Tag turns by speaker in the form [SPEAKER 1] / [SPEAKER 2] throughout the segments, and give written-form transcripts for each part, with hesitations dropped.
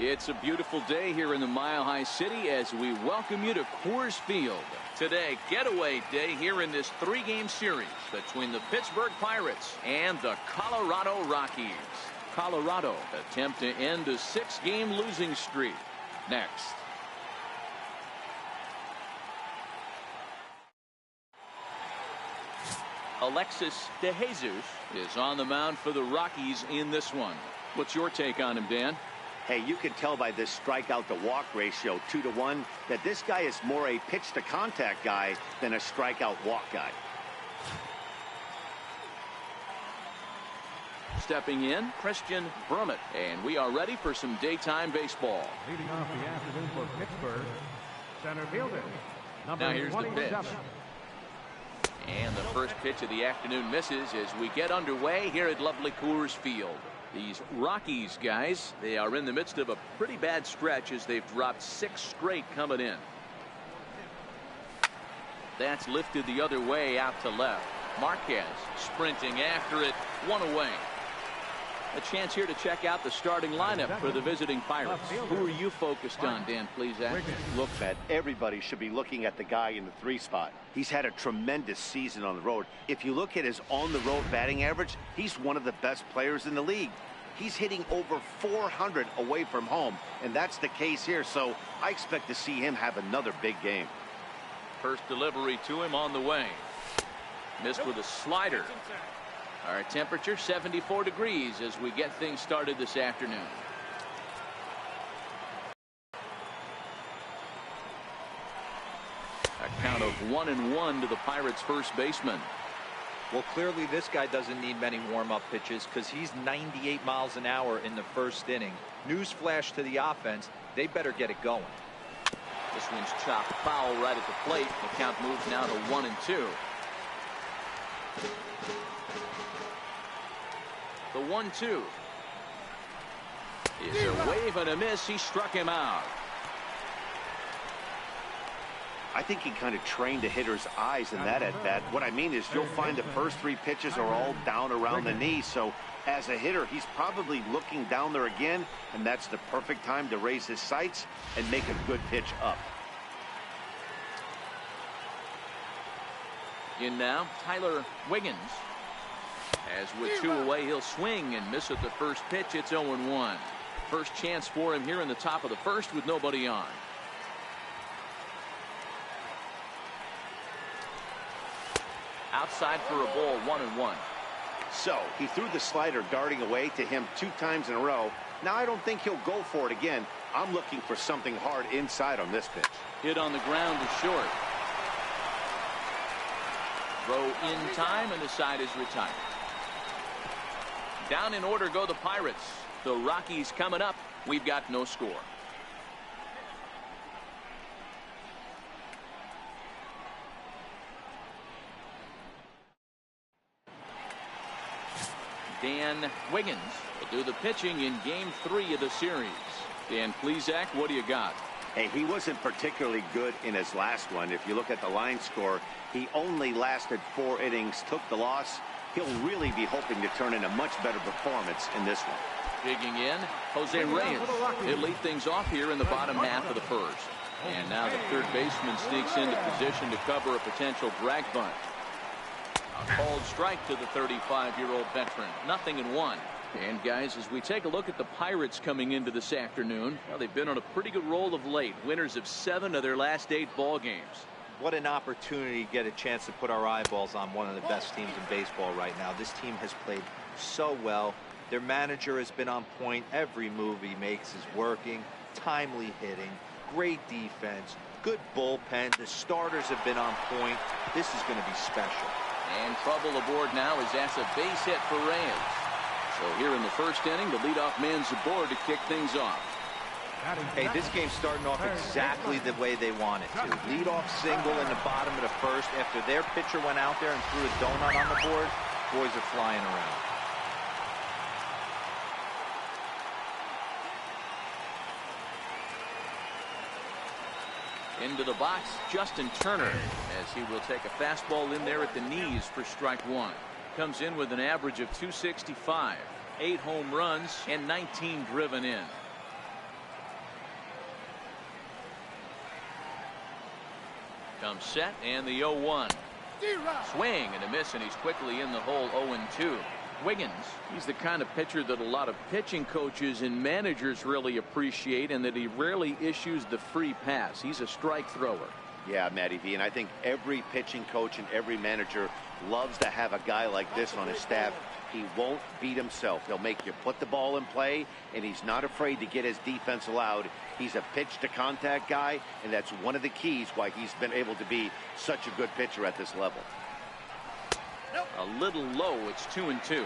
[SPEAKER 1] It's a beautiful day here in the Mile High City as we welcome you to Coors Field. Today, getaway day here in this 3-game series between the Pittsburgh Pirates and the Colorado Rockies. Colorado attempt to end a 6-game losing streak. Next. Alexis De Jesus is on the mound for the Rockies in this one. What's your take on him, Dan?
[SPEAKER 2] Hey, you can tell by this strikeout to walk ratio 2-to-1 that this guy is more a pitch to contact guy than a strikeout walk guy.
[SPEAKER 1] Stepping in, Christian Brummett, and we are ready for some daytime baseball.
[SPEAKER 3] Leading off the afternoon for Pittsburgh, center fielder,
[SPEAKER 1] now here's the pitch. And the first pitch of the afternoon misses as we get underway here at lovely Coors Field. These Rockies guys, they are in the midst of a pretty bad stretch as they've dropped 6 straight coming in. That's lifted the other way out to left. Marquez sprinting after it, 1 away. A chance here to check out the starting lineup for the visiting Pirates. Who are you focused on, Dan, please?
[SPEAKER 2] Look, Matt, everybody should be looking at the guy in the 3 spot. He's had a tremendous season on the road. If you look at his on-the-road batting average, he's one of the best players in the league. He's hitting over 400 away from home, and that's the case here, so I expect to see him have another big game.
[SPEAKER 1] First delivery to him on the way. Missed with a slider. Our temperature 74 degrees as we get things started this afternoon. A count of 1-1 to the Pirates first baseman.
[SPEAKER 4] Well, clearly this guy doesn't need many warm-up pitches because he's 98 miles an hour in the first inning. Newsflash to the offense, they better get it going.
[SPEAKER 1] This one's chopped foul right at the plate. The count moves now to 1-2. The 1-2 is a wave and a miss. He struck him out.
[SPEAKER 2] I think he kind of trained the hitter's eyes in that at bat. What I mean is you'll find the first 3 pitches are all down around the knee. So as a hitter, he's probably looking down there again, and that's the perfect time to raise his sights and make a good pitch up.
[SPEAKER 1] In now, Tyler Wiggins. As with 2 away, he'll swing and miss at the first pitch. It's 0-1. First chance for him here in the top of the first with nobody on. Outside for a ball, 1-1.
[SPEAKER 2] So he threw the slider darting away to him 2 times in a row. Now I don't think he'll go for it again. I'm looking for something hard inside on this pitch.
[SPEAKER 1] Hit on the ground is short. Throw in time and the side is retired. Down in order go the Pirates. The Rockies coming up. We've got no score. Dan Wiggins will do the pitching in game 3 of the series. Dan Plesac, what do you got?
[SPEAKER 2] Hey, he wasn't particularly good in his last one. If you look at the line score, he only lasted 4 innings, took the loss. He'll really be hoping to turn in a much better performance in this one.
[SPEAKER 1] Digging in, Jose Reyes. He'll lead things off here in the bottom half of the first. And now the third baseman sneaks into position to cover a potential drag bunt. A called strike to the 35-year-old veteran. 0-1. And guys, as we take a look at the Pirates coming into this afternoon, well, they've been on a pretty good roll of late. Winners of 7 of their last 8 ball games.
[SPEAKER 4] What an opportunity to get a chance to put our eyeballs on one of the best teams in baseball right now. This team has played so well. Their manager has been on point. Every move he makes is working. Timely hitting. Great defense. Good bullpen. The starters have been on point. This is going to be special.
[SPEAKER 1] And trouble aboard now as that's a base hit for Reyes. So here in the first inning, the leadoff man's aboard to kick things off.
[SPEAKER 4] Hey, this game's starting off exactly the way they want it to. Leadoff single in the bottom of the first after their pitcher went out there and threw a donut on the board. Boys are flying around.
[SPEAKER 1] Into the box, Justin Turner, as he will take a fastball in there at the knees for strike 1. Comes in with an average of 265, 8 home runs, and 19 driven in. Comes set and the 0-1. Swing and a miss, and he's quickly in the hole. 0-2. Wiggins, he's the kind of pitcher that a lot of pitching coaches and managers really appreciate, and that he rarely issues the free pass. He's a strike thrower.
[SPEAKER 2] Yeah, Matty V, and I think every pitching coach and every manager loves to have a guy like this on his staff. He won't beat himself. He'll make you put the ball in play, and he's not afraid to get his defense allowed. He's a pitch-to-contact guy, and that's one of the keys why he's been able to be such a good pitcher at this level.
[SPEAKER 1] A little low. It's 2-2.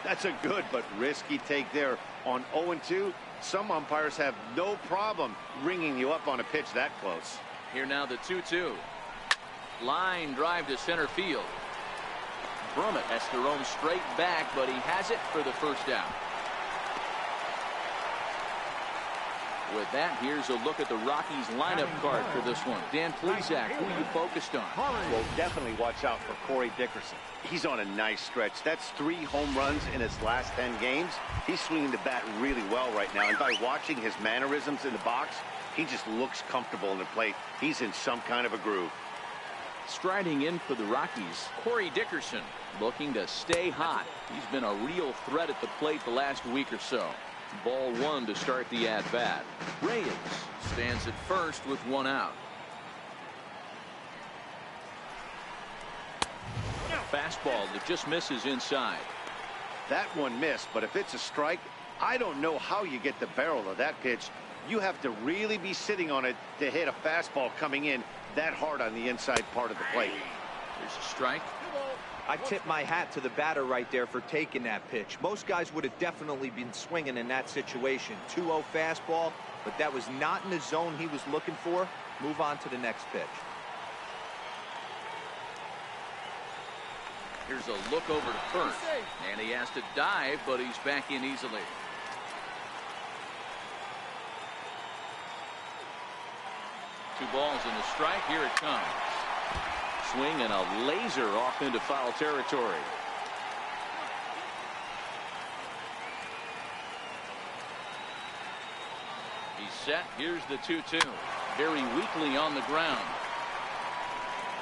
[SPEAKER 2] That's a good but risky take there. On 0-2, some umpires have no problem ringing you up on a pitch that close.
[SPEAKER 1] Here now the 2-2. Line drive to center field. Brummett has to roam straight back, but he has it for the first out. With that, here's a look at the Rockies lineup card for this one. Dan Plesac, who you focused on?
[SPEAKER 2] Well, definitely watch out for Corey Dickerson. He's on a nice stretch. That's 3 home runs in his last 10 games. He's swinging the bat really well right now, and by watching his mannerisms in the box, he just looks comfortable in the plate. He's in some kind of a groove.
[SPEAKER 1] Striding in for the Rockies, Corey Dickerson, looking to stay hot. He's been a real threat at the plate the last week or so. Ball 1 to start the at-bat. Reyes stands at first with 1 out. Fastball that just misses inside.
[SPEAKER 2] That one missed, but if it's a strike, I don't know how you get the barrel of that pitch. You have to really be sitting on it to hit a fastball coming in that hard on the inside part of the plate.
[SPEAKER 1] There's a strike.
[SPEAKER 4] I tip my hat to the batter right there for taking that pitch. Most guys would have definitely been swinging in that situation. 2-0 fastball, but that was not in the zone he was looking for. Move on to the next pitch.
[SPEAKER 1] Here's a look over to first, and he has to dive, but he's back in easily. Two balls and a strike. Here it comes. Swing and a laser off into foul territory. He's set. Here's the 2-2. Very weakly on the ground.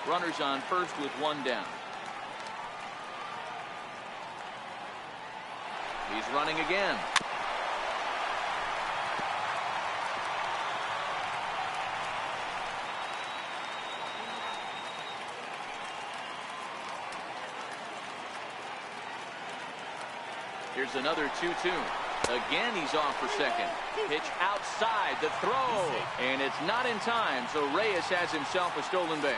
[SPEAKER 1] Runners on first with 1 down. He's running again. Here's another 2-2. Again, he's off for second. Pitch outside, the throw, and it's not in time, so Reyes has himself a stolen base.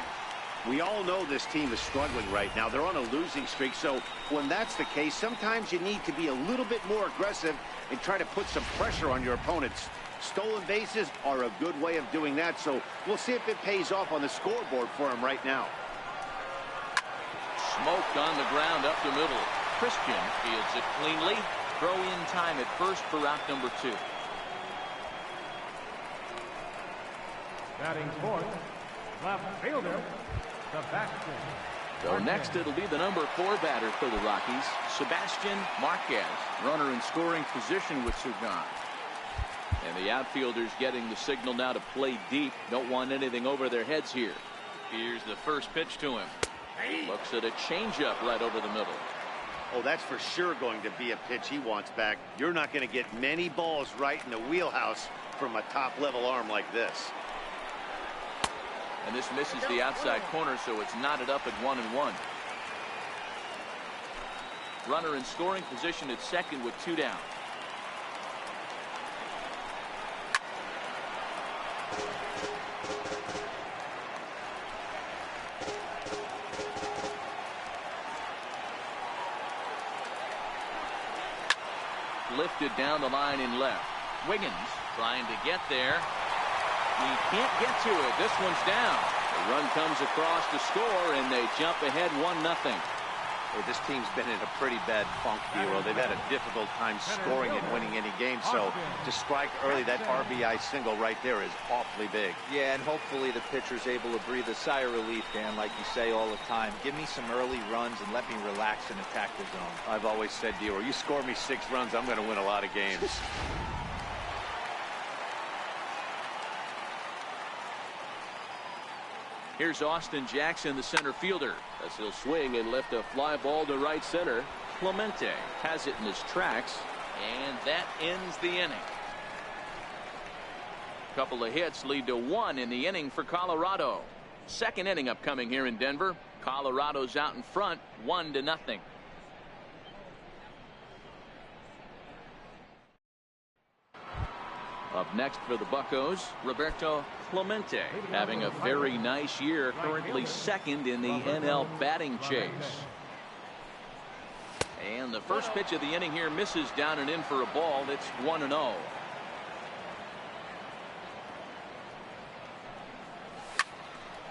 [SPEAKER 2] We all know this team is struggling right now. They're on a losing streak, so when that's the case, sometimes you need to be a little bit more aggressive and try to put some pressure on your opponents. Stolen bases are a good way of doing that, so we'll see if it pays off on the scoreboard for him right now.
[SPEAKER 1] Smoked on the ground up the middle. Christian fields it cleanly. Throw in time at first for out number 2.
[SPEAKER 3] Batting fourth, left fielder, Sebastian.
[SPEAKER 1] So next it'll be the number 4 batter for the Rockies, Sebastian Marquez. Runner in scoring position with Sugan. And the outfielders getting the signal now to play deep. Don't want anything over their heads here. Here's the first pitch to him. Looks at a changeup right over the middle.
[SPEAKER 2] Oh, that's for sure going to be a pitch he wants back. You're not going to get many balls right in the wheelhouse from a top-level arm like this.
[SPEAKER 1] And this misses the outside corner, so it's knotted up at 1-1. Runner in scoring position at second with 2 down. Lifted down the line in left. Wiggins trying to get there. He can't get to it. This one's down. The run comes across to score, and they jump ahead 1-0.
[SPEAKER 2] Well, this team's been in a pretty bad funk, Hero. They've had a difficult time scoring and winning any game. So to strike early, that RBI single right there is awfully big.
[SPEAKER 4] Yeah, and hopefully the pitcher's able to breathe a sigh of relief, Dan, like you say all the time. Give me some early runs and let me relax and attack the zone.
[SPEAKER 2] I've always said, Hero, you score me 6 runs, I'm going to win a lot of games.
[SPEAKER 1] Here's Austin Jackson, the center fielder,
[SPEAKER 5] as he'll swing and lift a fly ball to right center.
[SPEAKER 1] Clemente has it in his tracks, and that ends the inning. Couple of hits lead to 1 in the inning for Colorado. Second inning upcoming here in Denver. Colorado's out in front, 1-0. Up next for the Buccos, Roberto Clemente, having a very nice year, currently second in the NL batting chase. And the first pitch of the inning here misses down and in for a ball. It's 1-0.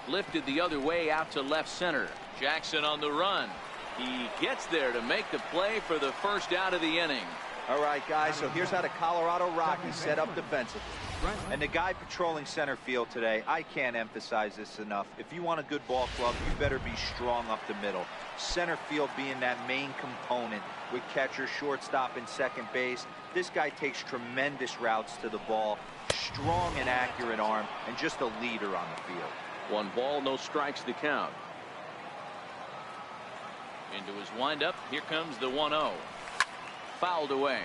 [SPEAKER 1] Lifted the other way out to left center. Jackson on the run. He gets there to make the play for the first out of the inning.
[SPEAKER 4] All right, guys, so here's how the Colorado Rockies set up defensively. And the guy patrolling center field today, I can't emphasize this enough. If you want a good ball club, you better be strong up the middle. Center field being that main component with catcher, shortstop, and second base. This guy takes tremendous routes to the ball, strong and accurate arm, and just a leader on the field.
[SPEAKER 1] 1 ball, no strikes to count. Into his windup, here comes the 1-0. Fouled away.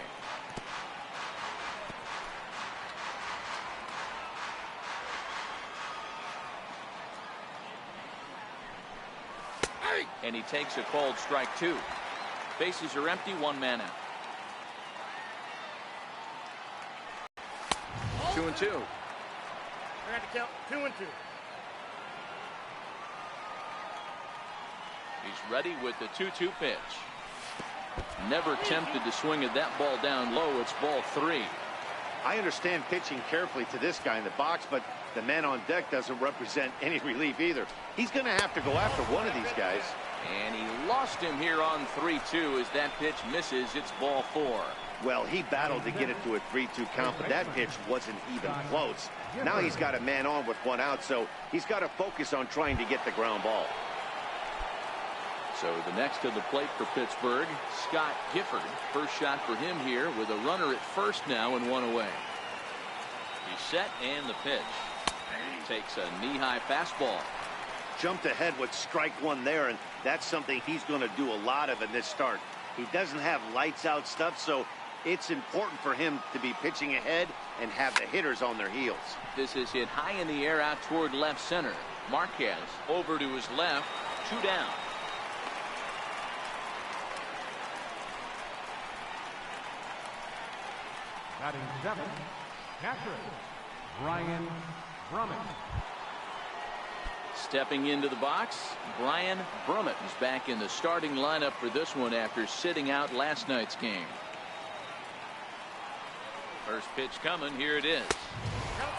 [SPEAKER 1] And he takes a called strike 2. Bases are empty, 1 man out. 2-2.
[SPEAKER 3] I got to count 2-2.
[SPEAKER 1] He's ready with the 2-2 pitch. Never tempted to swing at that ball down low. It's ball 3.
[SPEAKER 2] I understand pitching carefully to this guy in the box, but the man on deck doesn't represent any relief either. He's going to have to go after one of these guys.
[SPEAKER 1] And he lost him here on 3-2 as that pitch misses. It's ball 4.
[SPEAKER 2] Well, he battled to get it to a 3-2 count, but that pitch wasn't even close. Now he's got a man on with 1 out, so he's got to focus on trying to get the ground ball.
[SPEAKER 1] So the next to the plate for Pittsburgh, Scott Gifford. First shot for him here with a runner at first now and 1 away. He's set and the pitch. Takes a knee-high fastball.
[SPEAKER 2] Jumped ahead with strike 1 there, and that's something he's going to do a lot of in this start. He doesn't have lights out stuff, so it's important for him to be pitching ahead and have the hitters on their heels.
[SPEAKER 1] This is hit high in the air out toward left center. Marquez over to his left, 2 down.
[SPEAKER 3] Batting 7, catcher, Brian Brummett.
[SPEAKER 1] Stepping into the box, Brian Brummett is back in the starting lineup for this one after sitting out last night's game. First pitch coming. Here it is.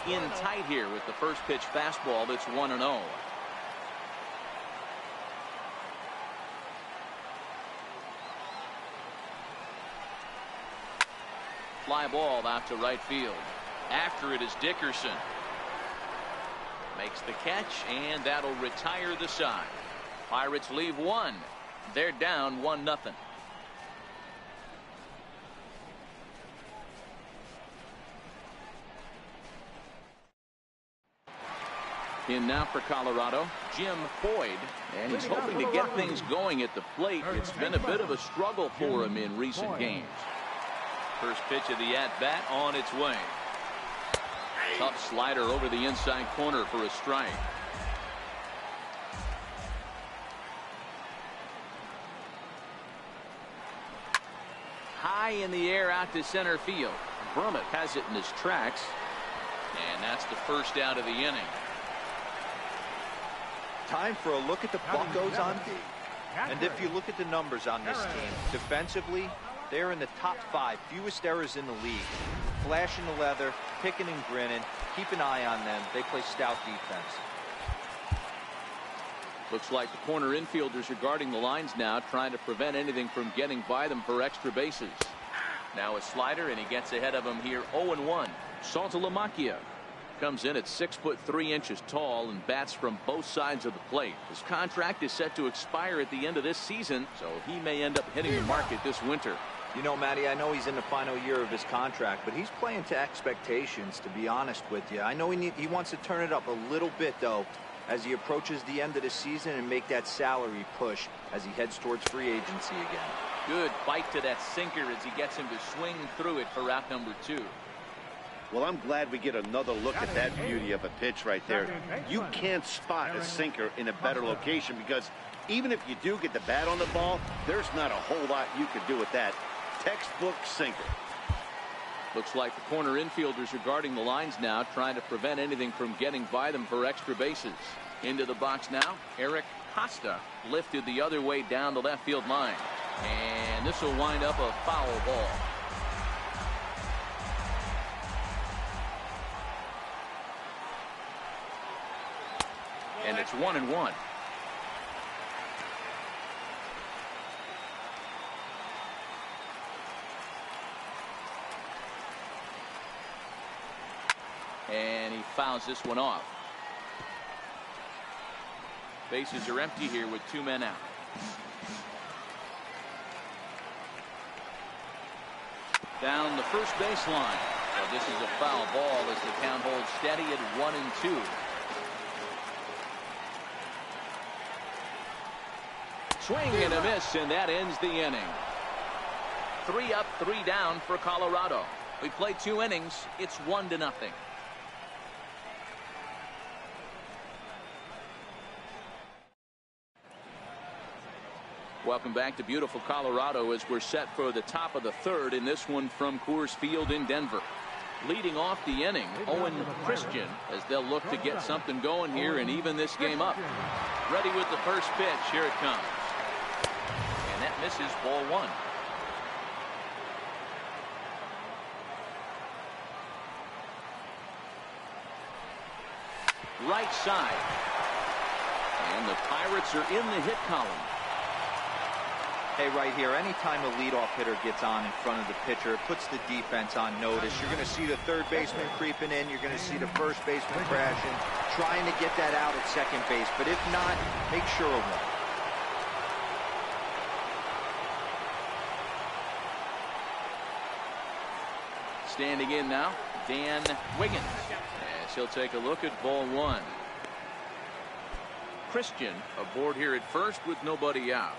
[SPEAKER 1] In tight here with the first pitch fastball. That's 1-0. Fly ball out to right field. After it is Dickerson. Makes the catch, and that'll retire the side. Pirates leave 1. They're down 1-0. In now for Colorado, Jim Boyd, and he's hoping to get things going at the plate. It's been a bit of a struggle for him in recent games. First pitch of the at-bat on its way. Tough slider over the inside corner for a strike. High in the air out to center field. Brummett has it in his tracks. And that's the first out of the inning.
[SPEAKER 4] Time for a look at the Buccos on D. And if you look at the numbers on this team, defensively, they're in the top 5, fewest errors in the league. Flashing the leather, picking and grinning. Keep an eye on them. They play stout defense.
[SPEAKER 1] Looks like the corner infielders are guarding the lines now, trying to prevent anything from getting by them for extra bases. Now a slider, and he gets ahead of him here. 0-1. Saltalamacchia comes in at 6'3" tall and bats from both sides of the plate. His contract is set to expire at the end of this season, so he may end up hitting the market this winter.
[SPEAKER 4] You know, Matty, I know he's in the final year of his contract, but he's playing to expectations, to be honest with you. I know he wants to turn it up a little bit, though, as he approaches the end of the season and make that salary push as he heads towards free agency again.
[SPEAKER 1] Good bite to that sinker as he gets him to swing through it for route number 2.
[SPEAKER 2] Well, I'm glad we get another look at that beauty of a pitch right there. You can't spot a sinker in a better location because even if you do get the bat on the ball, there's not a whole lot you can do with that. Textbook sinker.
[SPEAKER 1] Looks like the corner infielders are guarding the lines now, trying to prevent anything from getting by them for extra bases. Into the box now, Eric Costa lifted the other way down the left field line. And this will wind up a foul ball. And it's 1-1. And he fouls this one off. Bases are empty here with 2 men out. Down the first baseline. Well, this is a foul ball as the count holds steady at 1-2. Swing and a miss, and that ends the inning. 3 up, 3 down for Colorado. We played 2 innings. It's 1-0. Welcome back to beautiful Colorado as we're set for the top of the 3rd in this one from Coors Field in Denver. Leading off the inning, Owen Christian, as they'll look to get something going here and even this game up. Ready with the first pitch. Here it comes. And that misses, ball 1. Right side. And the Pirates are in the hit column.
[SPEAKER 4] Hey, right here, anytime a leadoff hitter gets on in front of the pitcher, it puts the defense on notice. You're going to see the third baseman creeping in. You're going to see the first baseman crashing, trying to get that out at second base. But if not, make sure of one.
[SPEAKER 1] Standing in now, Dan Wiggins. As he'll take a look at ball 1. Christian aboard here at first with nobody out.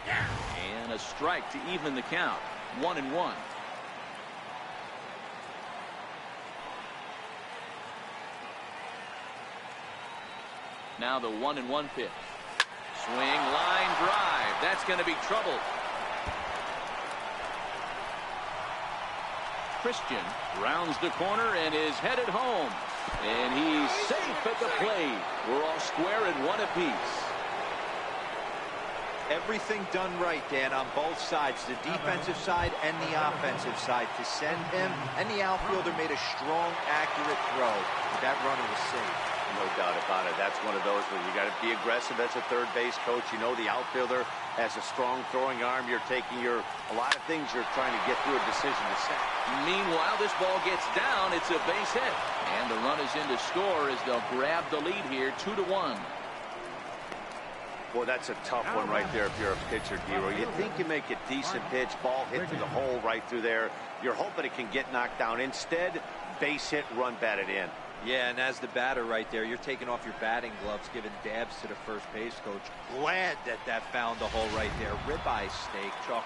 [SPEAKER 1] And a strike to even the count. 1-1. Now the 1-1 pitch. Swing, line drive. That's going to be trouble. Christian rounds the corner and is headed home. And he's safe at the plate. We're all square at 1 apiece.
[SPEAKER 4] Everything done right, Dan, on both sides, the defensive side and the offensive side, to send him, and the outfielder made a strong, accurate throw. That runner was safe.
[SPEAKER 2] No doubt about it. That's one of those where you got to be aggressive as a third base coach. You know the outfielder has a strong throwing arm. You're taking a lot of things you're trying to get through a decision to set.
[SPEAKER 1] Meanwhile, this ball gets down. It's a base hit. And the run is in to score as they'll grab the lead here, 2-1.
[SPEAKER 2] Boy, that's a tough one right there if you're a pitcher, Dero. You think you make a decent pitch, ball hit to the hole right through there. You're hoping it can get knocked down. Instead, base hit, run batted in.
[SPEAKER 4] Yeah, and as the batter right there, you're taking off your batting gloves, giving dabs to the first base coach. Glad that found the hole right there. Ribeye steak, chalk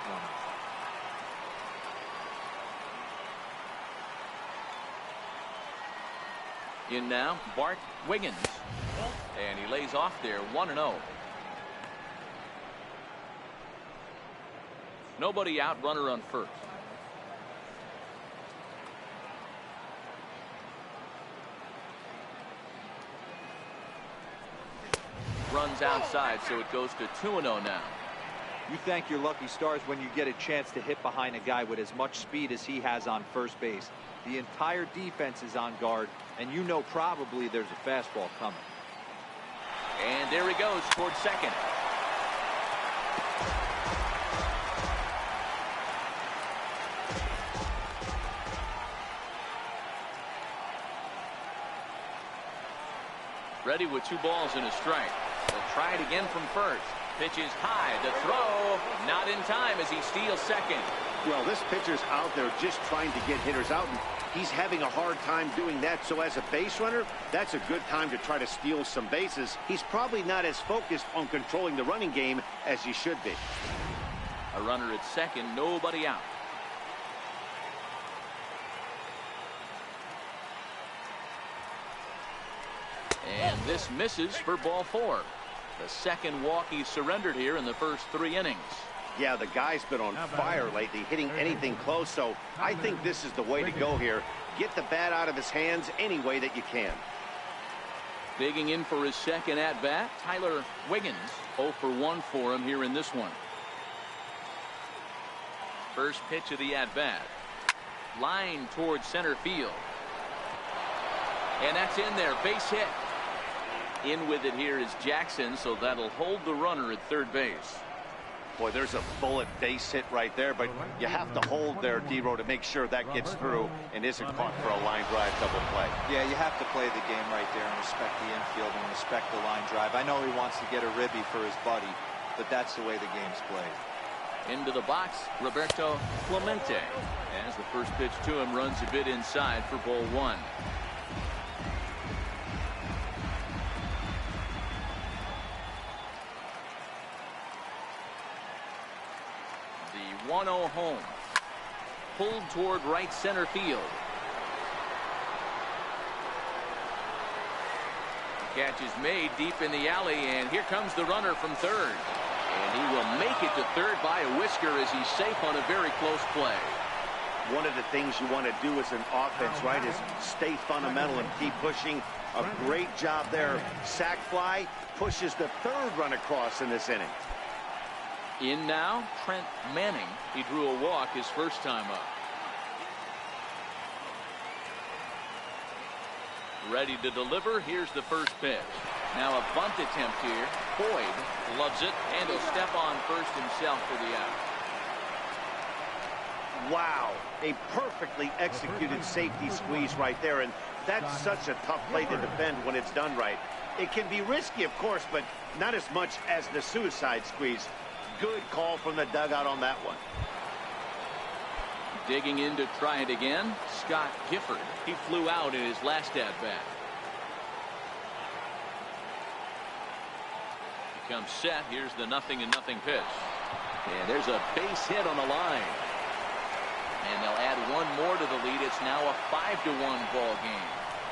[SPEAKER 4] one.
[SPEAKER 1] In now, Bart Wiggins. And he lays off there, 1-0. Nobody out, runner on first. Runs outside, so it goes to 2-0 now.
[SPEAKER 4] You thank your lucky stars when you get a chance to hit behind a guy with as much speed as he has on first base. The entire defense is on guard, and you know probably there's a fastball coming.
[SPEAKER 1] And there he goes towards second. Ready with 2 balls and a strike. They'll try it again from first. Pitch is high. The throw not in time as he steals second.
[SPEAKER 2] Well, this pitcher's out there just trying to get hitters out, and he's having a hard time doing that. So as a base runner, that's a good time to try to steal some bases. He's probably not as focused on controlling the running game as he should be.
[SPEAKER 1] A runner at second, nobody out. And this misses for ball 4. The second walk he's surrendered here in the first 3 innings.
[SPEAKER 2] Yeah, the guy's been on fire lately, hitting anything close, so I think this is the way to go here. Get the bat out of his hands any way that you can.
[SPEAKER 1] Digging in for his second at-bat, Tyler Wiggins. 0 for 1 for him here in this one. First pitch of the at-bat. Line towards center field. And that's in there, base hit. In with it here is Jackson, so that'll hold the runner at third base.
[SPEAKER 2] Boy, there's a bullet base hit right there, but you have to hold there, D-Row, to make sure that gets through and isn't caught for a line drive double play.
[SPEAKER 4] Yeah, you have to play the game right there and respect the infield and respect the line drive. I know he wants to get a ribby for his buddy, but that's the way the game's played.
[SPEAKER 1] Into the box, Roberto Clemente. As the first pitch to him runs a bit inside for ball 1. The 1-0 home. Pulled toward right center field. Catch is made deep in the alley, and here comes the runner from third. And he will make it to third by a whisker as he's safe on a very close play.
[SPEAKER 2] One of the things you want to do as an offense, right, is stay fundamental and keep pushing. A great job there. Sac fly pushes the third run across in this inning.
[SPEAKER 1] In now, Trent Manning. He drew a walk his first time up. Ready to deliver. Here's the first pitch. Now a bunt attempt here. Boyd loves it, and he'll step on first himself for the out.
[SPEAKER 2] Wow, a perfectly executed safety squeeze right there, and that's such a tough play to defend when it's done right. It can be risky, of course, but not as much as the suicide squeeze. Good call from the dugout on that one.
[SPEAKER 1] Digging in to try it again, Scott Gifford. He flew out in his last at-bat. Comes set. Here's the 0-0 pitch. And there's a base hit on the line. And they'll add one more to the lead. It's now a 5-1 ball game.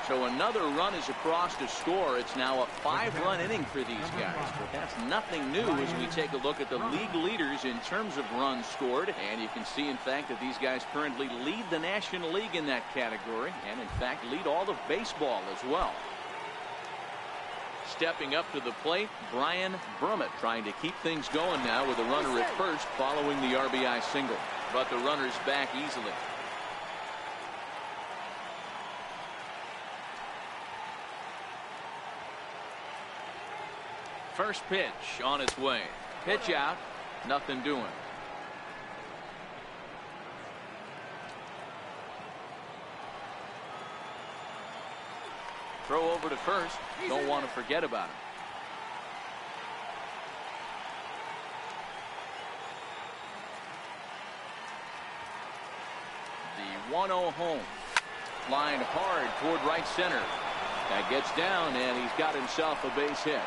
[SPEAKER 1] So another run is across to score. It's now a 5-run inning for these guys. But that's nothing new as we take a look at the league leaders in terms of runs scored. And you can see, in fact, that these guys currently lead the National League in that category. And, in fact, lead all of baseball as well. Stepping up to the plate, Brian Brummett trying to keep things going now with a runner at first following the RBI single. But the runner's back easily. First pitch on its way. Pitch out. Nothing doing. Throw over to first. Don't want to forget about him. The 1-0 home. Line hard toward right center. That gets down, and he's got himself a base hit.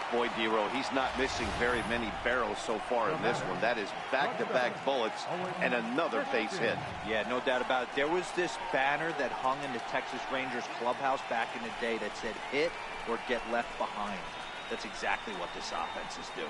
[SPEAKER 2] Boy, D-Row, he's not missing very many barrels so far in this one. That is back-to-back bullets and another base hit.
[SPEAKER 4] Yeah, no doubt about it. There was this banner that hung in the Texas Rangers clubhouse back in the day that said hit or get left behind. That's exactly what this offense is doing.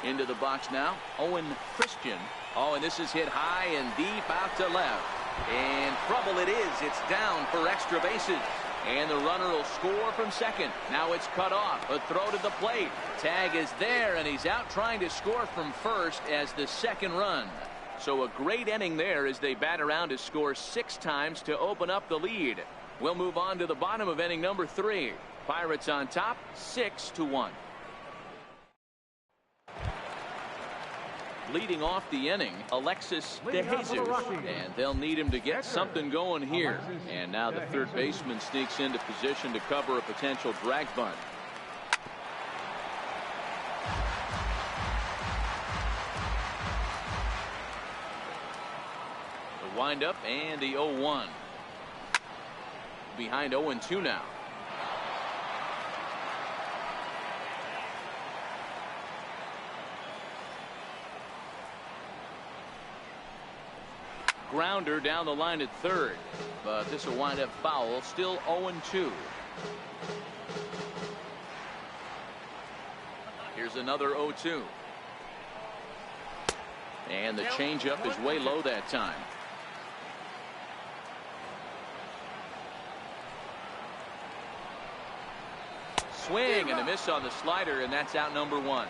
[SPEAKER 1] Into the box now, Owen Christian. Oh, and this is hit high and deep out to left. And trouble it is. It's down for extra bases. And the runner will score from second. Now it's cut off. A throw to the plate. Tag is there, and he's out trying to score from first as the second run. So a great inning there as they bat around to score 6 times to open up the lead. We'll move on to the bottom of inning number 3. Pirates on top, 6-1. Leading off the inning, Alexis DeJesus, and they'll need him to get something going here. And now the third baseman sneaks into position to cover a potential drag bunt. The windup and the 0-1. Behind 0-2 now. Grounder down the line at third, but this will wind up foul. Still 0-2. Here's another 0-2. And the changeup is way low that time. Swing and a miss on the slider, and that's out number 1.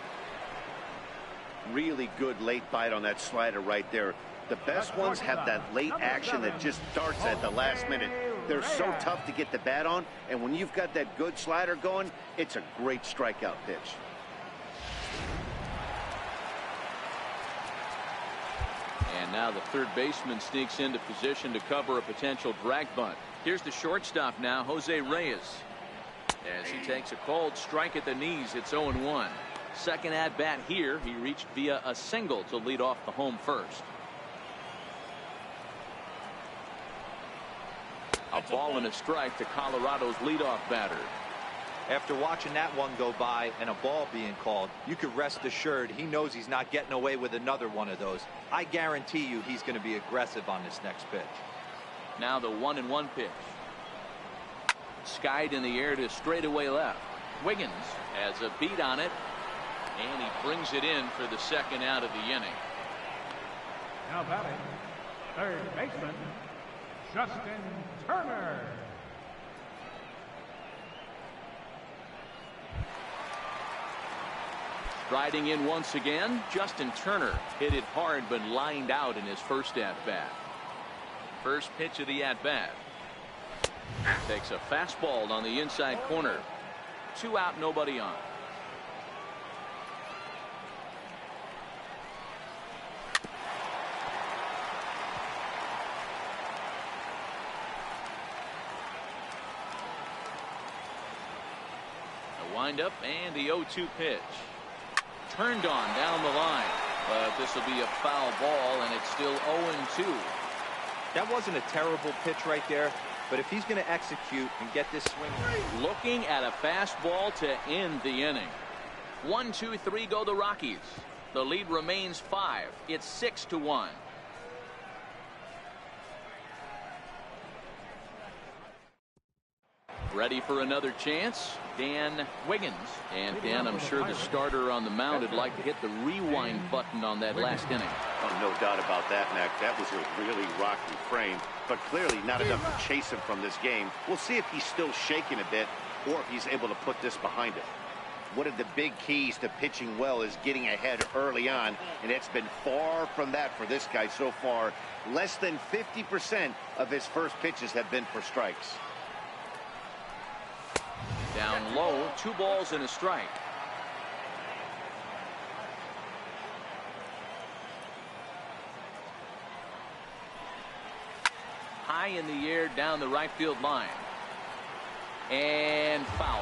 [SPEAKER 2] Really good late bite on that slider right there. The best ones have that late action that just starts at the last minute. They're so tough to get the bat on, and when you've got that good slider going, it's a great strikeout pitch.
[SPEAKER 1] And now the third baseman sneaks into position to cover a potential drag bunt. Here's the shortstop now, Jose Reyes. As he takes a cold strike at the knees, it's 0-1. Second at bat here, he reached via a single to lead off the home first. A ball and a strike to Colorado's leadoff batter.
[SPEAKER 4] After watching that one go by and a ball being called, you could rest assured he knows he's not getting away with another one of those. I guarantee you he's going to be aggressive on this next pitch.
[SPEAKER 1] Now the 1-1 pitch. Skied in the air to straightaway left. Wiggins has a beat on it, and he brings it in for the second out of the inning.
[SPEAKER 3] Now batting, third baseman, Justin Turner.
[SPEAKER 1] Striding in once again, Justin Turner hit it hard but lined out in his first at-bat. First pitch of the at-bat. Takes a fastball on the inside corner. 2 out, nobody on. The windup and the 0-2 pitch. Turned on down the line, but this will be a foul ball, and it's still 0-2.
[SPEAKER 4] That wasn't a terrible pitch right there, but if he's going to execute and get this swing.
[SPEAKER 1] Looking at a fastball to end the inning. 1, 2, 3 go the Rockies. The lead remains 5. It's 6-1. Ready for another chance? Dan Wiggins. And Dan, I'm sure the starter on the mound would like to hit the rewind button on that last inning.
[SPEAKER 2] Oh, no doubt about that, Mac. That was a really rocky frame, but clearly not enough to chase him from this game. We'll see if he's still shaking a bit or if he's able to put this behind him. One of the big keys to pitching well is getting ahead early on, and it's been far from that for this guy so far. Less than 50% of his first pitches have been for strikes.
[SPEAKER 1] Down low, 2 balls and a strike. High in the air down the right field line. And foul.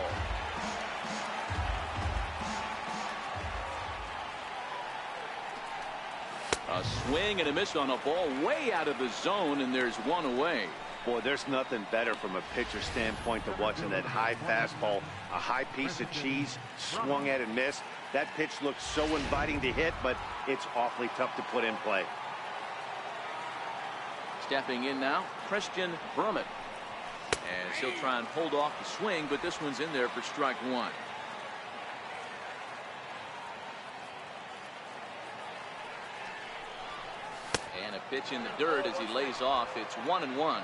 [SPEAKER 1] A swing and a miss on a ball way out of the zone, and there's one away.
[SPEAKER 2] Boy, there's nothing better from a pitcher standpoint than watching that high fastball, a high piece of cheese, swung at and missed. That pitch looks so inviting to hit, but it's awfully tough to put in play.
[SPEAKER 1] Stepping in now, Christian Brummett. As he'll try and hold off the swing, but this one's in there for strike 1. And a pitch in the dirt as he lays off. It's 1-1.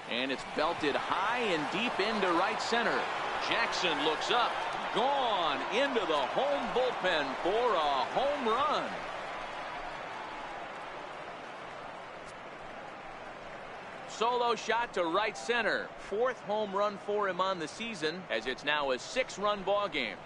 [SPEAKER 1] And it's belted high and deep into right center. Jackson looks up, gone into the home bullpen for a home run. solo shot to right center. 4th home run for him on the season, as it's now a 6-run ball game.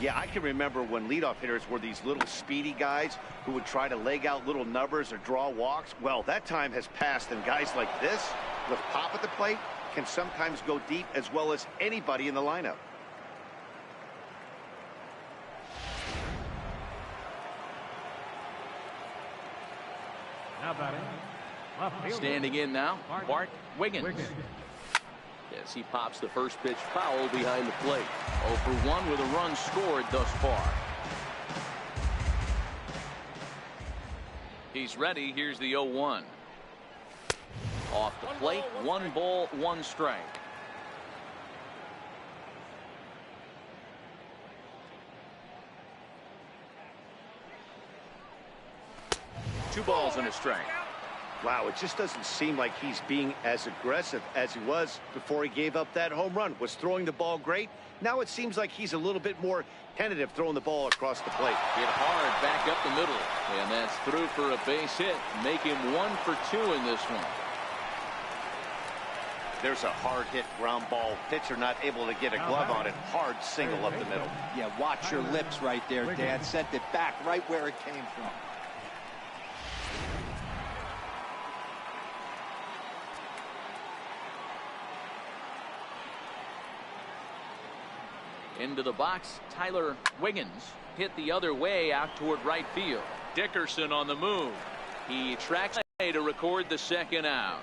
[SPEAKER 2] Yeah, I can remember when leadoff hitters were these little speedy guys who would try to leg out little numbers or draw walks. Well, that time has passed, and guys like this, with pop at the plate, can sometimes go deep as well as anybody in the lineup.
[SPEAKER 3] Now batting, left fielder.
[SPEAKER 1] Standing in now, Bart Wiggins. As he pops the first pitch foul behind the plate. 0 for 1 with a run scored thus far. He's ready. Here's the 0-1. Off the plate, 1 ball, 1 strike. Two balls and a strike.
[SPEAKER 2] Wow, it just doesn't seem like he's being as aggressive as he was before he gave up that home run. Was throwing the ball great. Now it seems like he's a little bit more tentative throwing the ball across the plate.
[SPEAKER 1] Hit hard back up the middle. And that's through for a base hit. Make him 1 for 2 in this one.
[SPEAKER 2] There's a hard hit ground ball. Pitcher not able to get a glove on it. Hard single up the middle.
[SPEAKER 4] Yeah, watch your lips right there, Dan. Sent it back right where it came from.
[SPEAKER 1] Into the box, Tyler Wiggins hit the other way out toward right field. Dickerson on the move. He tracks to record the second out.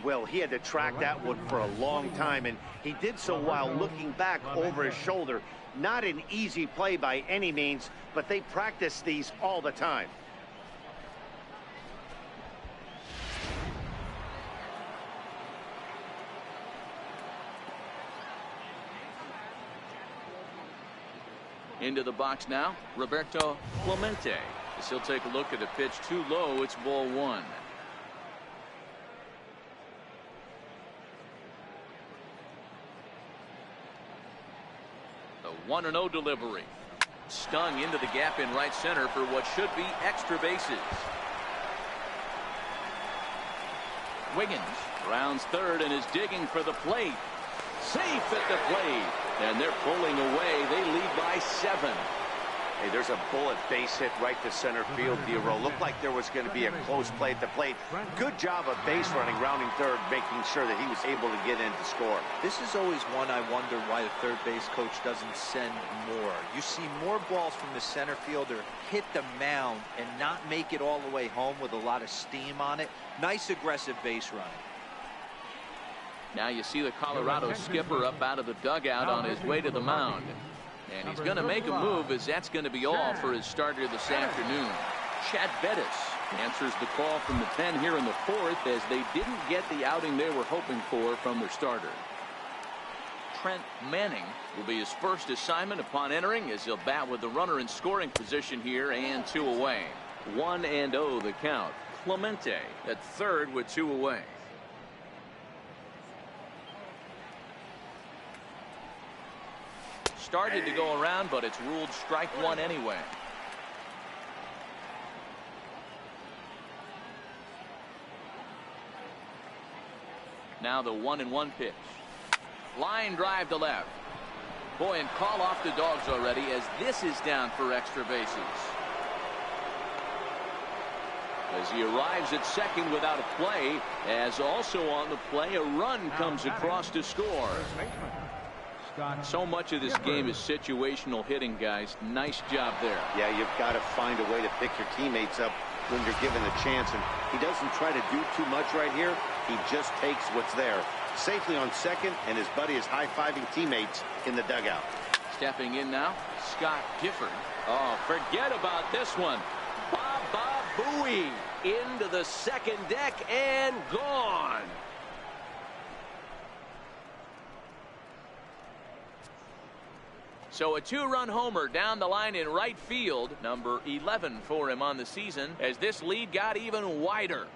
[SPEAKER 2] Well, he had to track that one for a long time, and he did so while looking back over his shoulder. Not an easy play by any means, but they practice these all the time.
[SPEAKER 1] Into the box now, Roberto Clemente. As he'll take a look at a pitch too low. It's ball 1. The 1-0 delivery. Stung into the gap in right center for what should be extra bases. Wiggins rounds third and is digging for the plate. Safe at the plate. And they're pulling away. They lead by 7.
[SPEAKER 2] Hey, there's a bullet base hit right to center field, D'Aro. Looked like there was going to be a close play at the plate. Good job of base running, rounding third, making sure that he was able to get in to score.
[SPEAKER 4] This is always one I wonder why the third base coach doesn't send more. You see more balls from the center fielder hit the mound and not make it all the way home with a lot of steam on it. Nice aggressive base running.
[SPEAKER 1] Now you see the Colorado skipper up out of the dugout on his way to the mound. And he's going to make a move, as that's going to be all for his starter this afternoon. Chad Bettis answers the call from the pen here in the 4th, as they didn't get the outing they were hoping for from their starter. Trent Manning will be his first assignment upon entering, as he'll bat with the runner in scoring position here and 2 away. 1-0 the count. Clemente at third with 2 away. Started to go around, but it's ruled strike 1 anyway. Now the 1-1 pitch. Line drive to left. Boy, and call off the dogs already, as this is down for extra bases. As he arrives at second without a play, as also on the play, a run comes across to score. So much of this game is situational hitting, guys. Nice job there.
[SPEAKER 2] Yeah, you've got to find a way to pick your teammates up when you're given a chance, and he doesn't try to do too much right here. He just takes what's there. Safely on second, and his buddy is high-fiving teammates in the dugout.
[SPEAKER 1] Stepping in now, Scott Gifford. Oh, forget about this one. Baba Booey into the second deck and gone. So a 2-run homer down the line in right field, number 11 for him on the season, as this lead got even wider.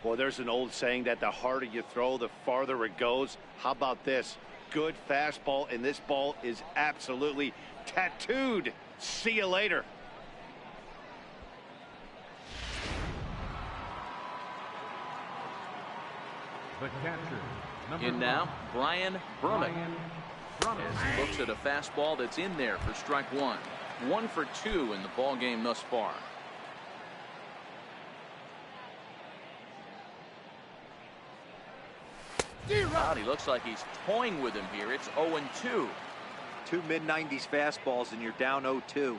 [SPEAKER 2] Well, there's an old saying that the harder you throw, the farther it goes. How about this? Good fastball, and this ball is absolutely tattooed. See you later.
[SPEAKER 3] The catcher,
[SPEAKER 1] In now, Brian Brummett. As he looks at a fastball that's in there for strike one. 1 for 2 in the ball game thus far. Wow, he looks like he's toying with him here. It's 0-2.
[SPEAKER 4] 2 mid-90s fastballs and you're down 0-2.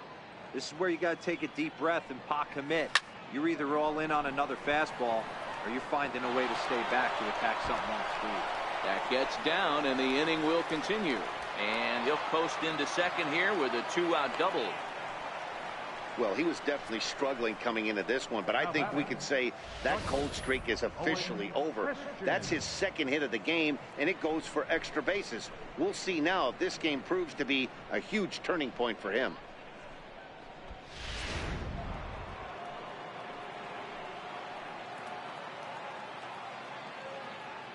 [SPEAKER 4] This is where you got to take a deep breath and pot commit. You're either all in on another fastball or you're finding a way to stay back to attack something on speed.
[SPEAKER 1] That gets down and the inning will continue. And he'll post into second here with a 2-out double.
[SPEAKER 2] Well, he was definitely struggling coming into this one, but I think we could say that cold streak is officially over. That's his second hit of the game, and it goes for extra bases. We'll see now if this game proves to be a huge turning point for him.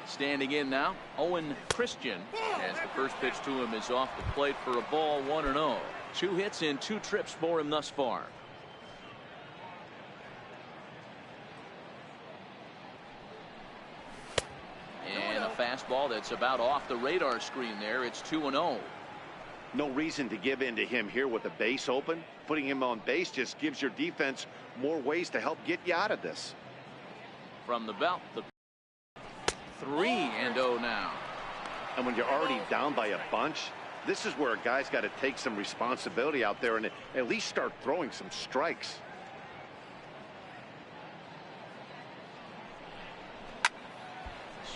[SPEAKER 1] Standing in now, Owen Christian, as the first pitch to him is off the plate for a ball, 1-0. 2 hits in 2 trips for him thus far. And a fastball that's about off the radar screen there. It's 2-0.
[SPEAKER 2] No reason to give in to him here with the base open. Putting him on base just gives your defense more ways to help get you out of this.
[SPEAKER 1] From the belt, the 3-0 now.
[SPEAKER 2] And when you're already down by a bunch, this is where a guy's got to take some responsibility out there and at least start throwing some strikes.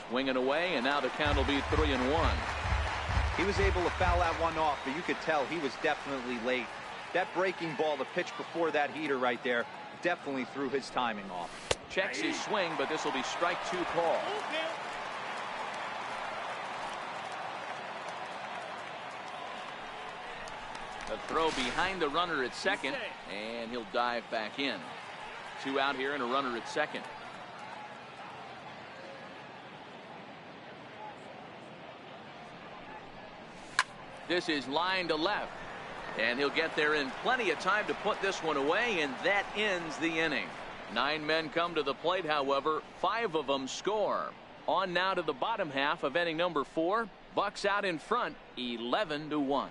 [SPEAKER 1] Swinging away, and now the count will be 3-1.
[SPEAKER 4] He was able to foul that one off, but you could tell he was definitely late. That breaking ball, the pitch before that heater right there, definitely threw his timing off.
[SPEAKER 1] Checks his swing, but this will be strike 2 call. A throw behind the runner at second, and he'll dive back in. 2 out here and a runner at second. This is line to left, and he'll get there in plenty of time to put this one away, and that ends the inning. 9 men come to the plate, however, 5 of them score. On now to the bottom half of inning number 4. Bucks out in front, 11-1.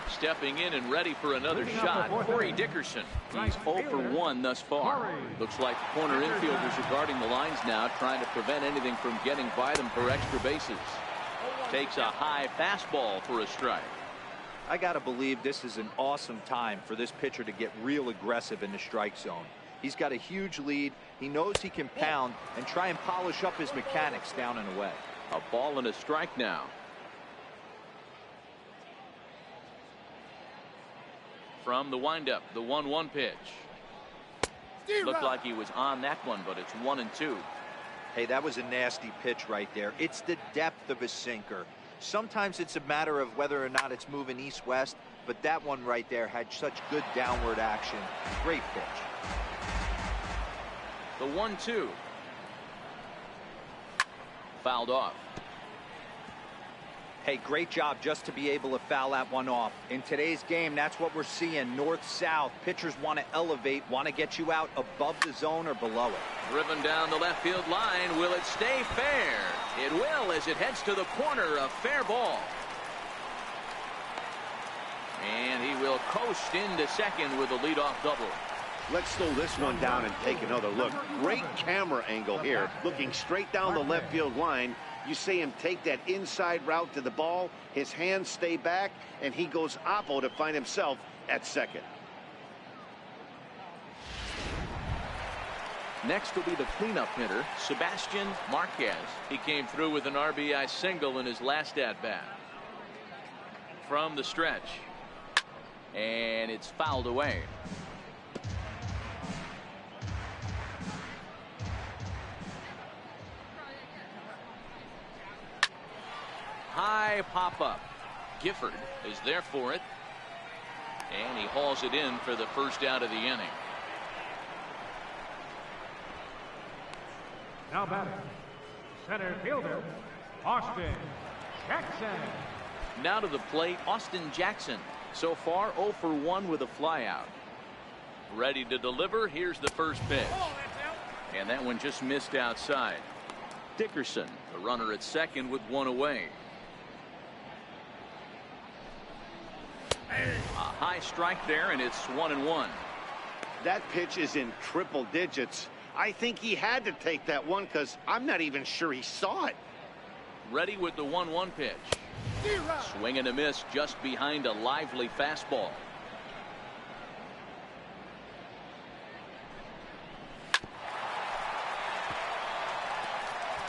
[SPEAKER 1] Stepping in and ready for another shot, Corey Dickerson. He's 0 for 1 thus far. Looks like the corner infielders are guarding the lines now, trying to prevent anything from getting by them for extra bases. Takes a high fastball for a strike.
[SPEAKER 4] I got to believe this is an awesome time for this pitcher to get real aggressive in the strike zone. He's got a huge lead. He knows he can pound and try and polish up his mechanics down and away.
[SPEAKER 1] A ball and a strike now. From the windup, the 1-1 pitch. Looked like he was on that one, but it's 1-2.
[SPEAKER 4] Hey, that was a nasty pitch right there. It's the depth of his sinker. Sometimes it's a matter of whether or not it's moving east-west, but that one right there had such good downward action. Great pitch.
[SPEAKER 1] The 1-2. Fouled off.
[SPEAKER 4] Hey, great job just to be able to foul that one off. In today's game, that's what we're seeing. North-south. Pitchers want to elevate, want to get you out above the zone or below it.
[SPEAKER 1] Driven down the left field line. Will it stay fair? It will, as it heads to the corner. A fair ball. And he will coast into second with a leadoff double.
[SPEAKER 2] Let's slow this one down and take another look. Great camera angle here, looking straight down the left field line. You see him take that inside route to the ball. His hands stay back, and he goes oppo to find himself at second.
[SPEAKER 1] Next will be the cleanup hitter, Sebastian Marquez. He came through with an RBI single in his last at-bat. From the stretch. And it's fouled away. High pop-up. Gifford is there for it. And he hauls it in for the first out of the inning.
[SPEAKER 3] Now batting, center fielder, Austin Jackson.
[SPEAKER 1] Now to the plate, Austin Jackson. So far 0 for 1 with a flyout. Ready to deliver. Here's the first pitch. And that one just missed outside. Dickerson, the runner at second with one away. A high strike there, and it's 1-1.
[SPEAKER 2] That pitch is in triple digits. I think he had to take that one because I'm not even sure he saw it.
[SPEAKER 1] Ready with the 1-1 pitch. Swing and a miss just behind a lively fastball.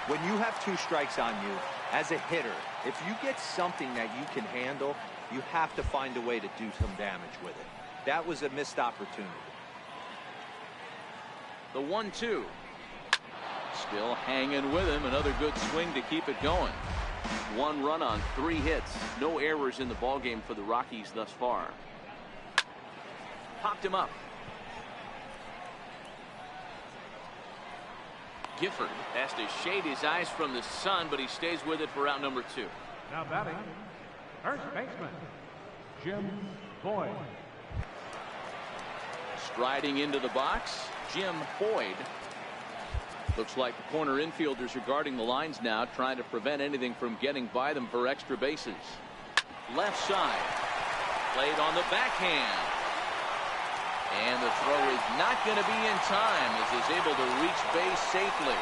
[SPEAKER 4] When you have 2 strikes on you, as a hitter, if you get something that you can handle, you have to find a way to do some damage with it. That was a missed opportunity.
[SPEAKER 1] The 1-2. Still hanging with him. Another good swing to keep it going. 1 run on 3 hits. No errors in the ballgame for the Rockies thus far. Popped him up. Gifford has to shade his eyes from the sun, but he stays with it for out number 2.
[SPEAKER 3] Now batting, first baseman, Jim Boyd.
[SPEAKER 1] Striding into the box, Jim Boyd. Looks like the corner infielders are guarding the lines now, trying to prevent anything from getting by them for extra bases. Left side. Played on the backhand. And the throw is not going to be in time as he's able to reach base safely.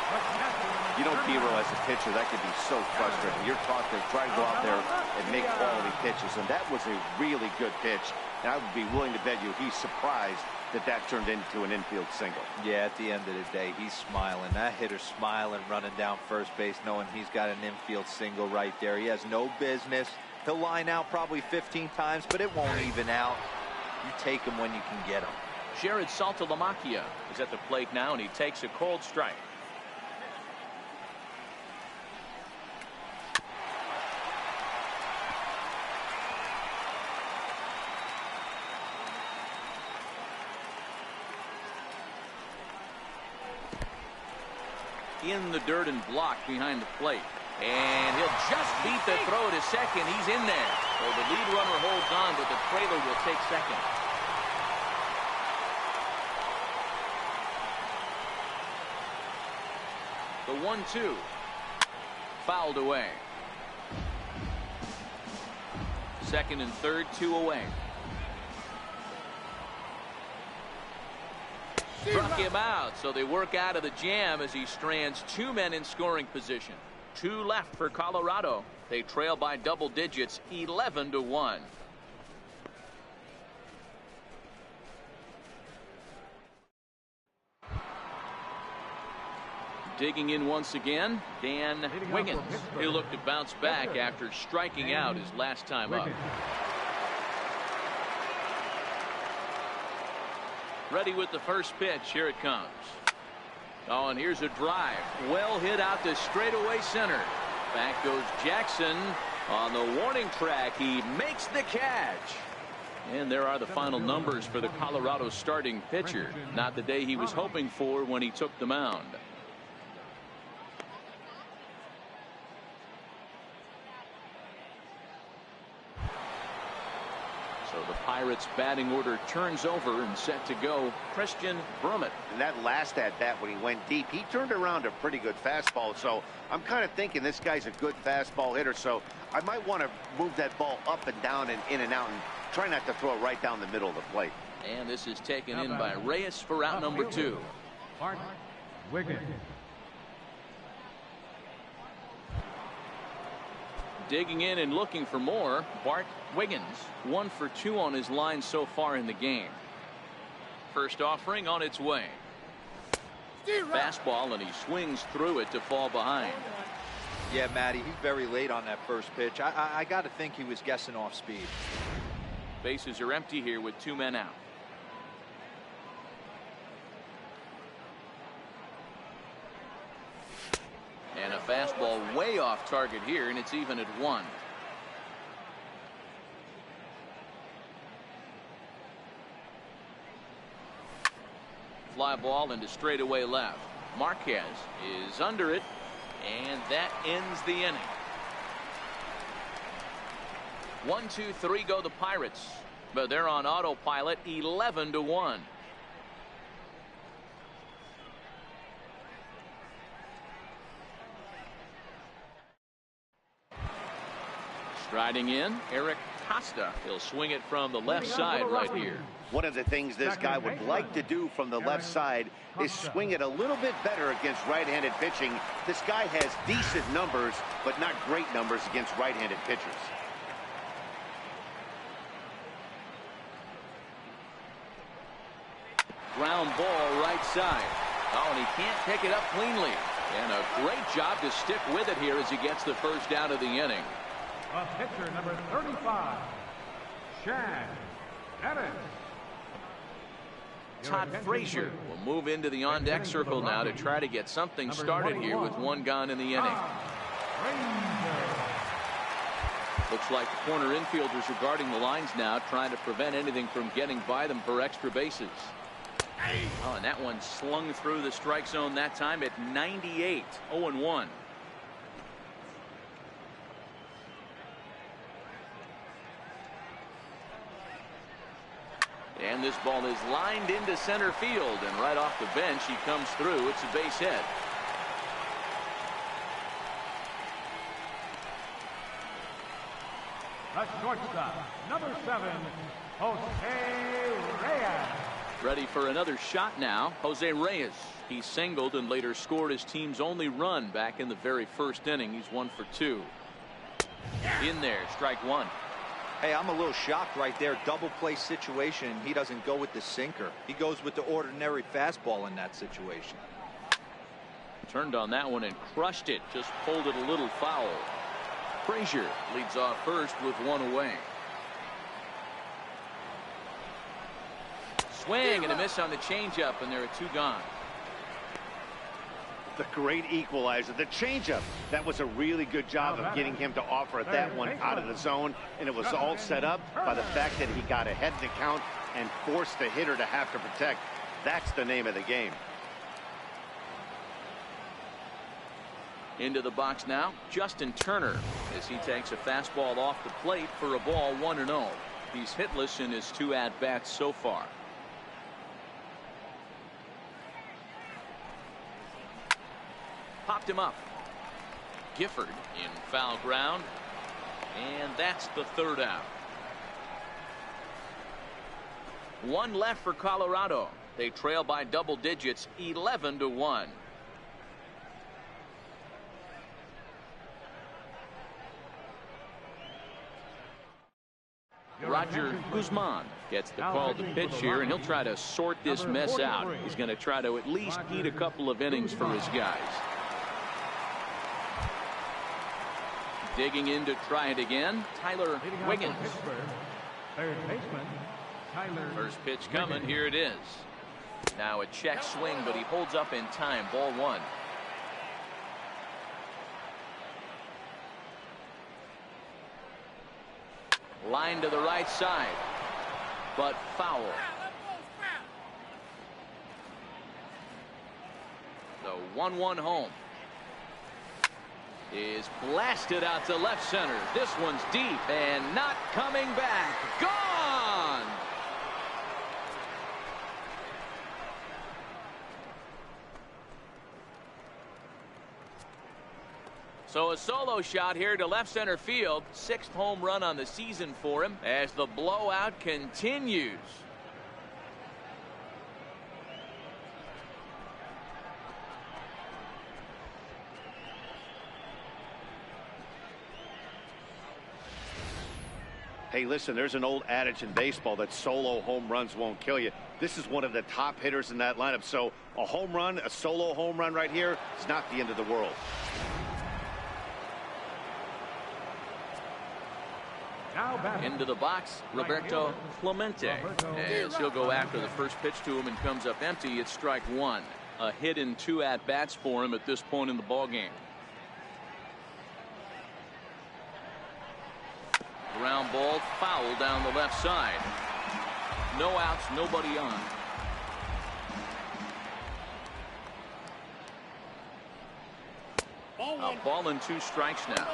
[SPEAKER 2] You know, Hero, as a pitcher, that could be so frustrating. You're taught to try to go out there and make quality pitches, and that was a really good pitch. And I would be willing to bet you he's surprised that that turned into an infield single.
[SPEAKER 4] Yeah, at the end of the day, he's smiling. That hitter's smiling, running down first base, knowing he's got an infield single right there. He has no business. He'll line out probably 15 times, but it won't even out. You take him when you can get him.
[SPEAKER 1] Jared Saltalamacchia is at the plate now, and he takes a cold strike. In the dirt and blocked behind the plate. And he'll just beat the throw to second. He's in there. So the lead runner holds on, but the trailer will take second. The 1-2. Fouled away. Second and third, 2 away. Struck him out, so they work out of the jam as he strands 2 men in scoring position. 2 left for Colorado. They trail by double digits, 11-1. Digging in once again, Dan Wiggins. He looked to bounce back after striking out his last time up. Ready with the first pitch. Here it comes. Oh, and here's a drive. Well hit out to straightaway center. Back goes Jackson on the warning track. He makes the catch. And there are the final numbers for the Colorado starting pitcher. Not the day he was hoping for when he took the mound. So the Pirates batting order turns over and set to go. Christian Brummett.
[SPEAKER 2] And that last at bat when he went deep, he turned around a pretty good fastball. So I'm kind of thinking this guy's a good fastball hitter. So I might want to move that ball up and down and in and out and try not to throw it right down the middle of the plate.
[SPEAKER 1] And this is taken in by Reyes for out number 2.
[SPEAKER 3] Bart Wiggins.
[SPEAKER 1] Digging in and looking for more, Bart Wiggins. 1 for 2 on his line so far in the game. First offering on its way. Fastball, and he swings through it to fall behind.
[SPEAKER 4] Yeah, Matty, he's very late on that first pitch. I got to think he was guessing off speed.
[SPEAKER 1] Bases are empty here with 2 men out. And a fastball way off target here, and it's even at 1. fly ball into straightaway left. Marquez is under it, and that ends the inning. 1, 2, 3 go the Pirates, but they're on autopilot, 11-1. Striding in, Eric Costa. He'll swing it from the left side right here.
[SPEAKER 2] One of the things this guy would like to do from the left side is swing it a little bit better against right-handed pitching. This guy has decent numbers, but not great numbers against right-handed pitchers.
[SPEAKER 1] Ground ball right side. Oh, and he can't pick it up cleanly. And a great job to stick with it here as he gets the first out of the inning.
[SPEAKER 3] A pitcher, number 35, Shad Evans.
[SPEAKER 1] Todd Frazier will move into the on-deck circle now to try to get something started here with one gone in the inning. Looks like the corner infielders are guarding the lines now, trying to prevent anything from getting by them for extra bases. Oh, and that one slung through the strike zone that time at 98, 0-1. And this ball is lined into center field, and right off the bench he comes through. It's a base hit.
[SPEAKER 3] The shortstop, number 7, Jose Reyes.
[SPEAKER 1] Ready for another shot now. Jose Reyes. He singled and later scored his team's only run back in the very first inning. He's 1 for 2. In there, strike one.
[SPEAKER 4] Hey, I'm a little shocked right there. Double play situation. He doesn't go with the sinker. He goes with the ordinary fastball in that situation.
[SPEAKER 1] Turned on that one and crushed it. Just pulled it a little foul. Frazier leads off first with one away. Swing and a miss on the changeup, and there are 2 gone.
[SPEAKER 2] The great equalizer, the changeup. That was a really good job of getting him to offer that one out of the zone, and it was all set up by the fact that he got ahead in the count and forced the hitter to have to protect. That's the name of the game.
[SPEAKER 1] Into the box now, Justin Turner, as he takes a fastball off the plate for a ball, 1-0. He's hitless in his 2 at-bats so far. Popped him up. Gifford in foul ground, and that's the 3rd out. 1 left for Colorado. They trail by double digits, 11-1. Roger Guzman gets the call to pitch here, and he'll try to sort this mess out. He's going to try to at least eat a couple of innings for his guys. Digging in to try it again, Tyler Wiggins.
[SPEAKER 3] Third baseman, Tyler.
[SPEAKER 1] First pitch coming, here it is. Now a check swing, but he holds up in time, ball 1. Line to the right side, but foul. The 1-1 home is blasted out to left center. This one's deep and not coming back. Gone! So a solo shot here to left center field. 6th home run on the season for him as the blowout continues.
[SPEAKER 2] Hey, listen, there's an old adage in baseball that solo home runs won't kill you. This is one of the top hitters in that lineup. So a home run, a solo home run right here is not the end of the world.
[SPEAKER 1] Into the box, Roberto Clemente, as he'll go after the first pitch to him and comes up empty. It's strike 1. A hit in 2 at-bats for him at this point in the ballgame. Ground ball, foul down the left side. No outs, nobody on. A ball and 2 strikes now.